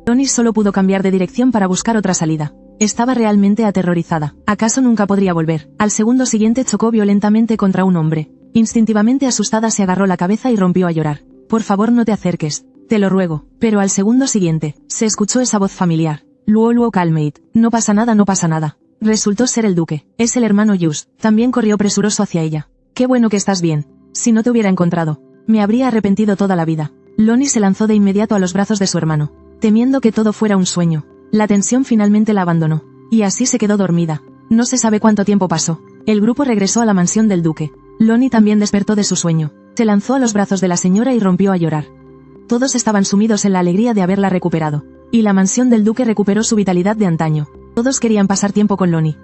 Lonnie solo pudo cambiar de dirección para buscar otra salida. Estaba realmente aterrorizada. ¿Acaso nunca podría volver? Al segundo siguiente chocó violentamente contra un hombre. Instintivamente asustada se agarró la cabeza y rompió a llorar. Por favor, no te acerques. Te lo ruego. Pero al segundo siguiente, se escuchó esa voz familiar. Luo calmate. No pasa nada, no pasa nada. Resultó ser el duque. Es el hermano Yus. También corrió presuroso hacia ella. Qué bueno que estás bien. Si no te hubiera encontrado, me habría arrepentido toda la vida. Lonnie se lanzó de inmediato a los brazos de su hermano, temiendo que todo fuera un sueño. La tensión finalmente la abandonó, y así se quedó dormida. No se sabe cuánto tiempo pasó. El grupo regresó a la mansión del duque. Lonnie también despertó de su sueño. Se lanzó a los brazos de la señora y rompió a llorar. Todos estaban sumidos en la alegría de haberla recuperado, y la mansión del duque recuperó su vitalidad de antaño. Todos querían pasar tiempo con Lonnie.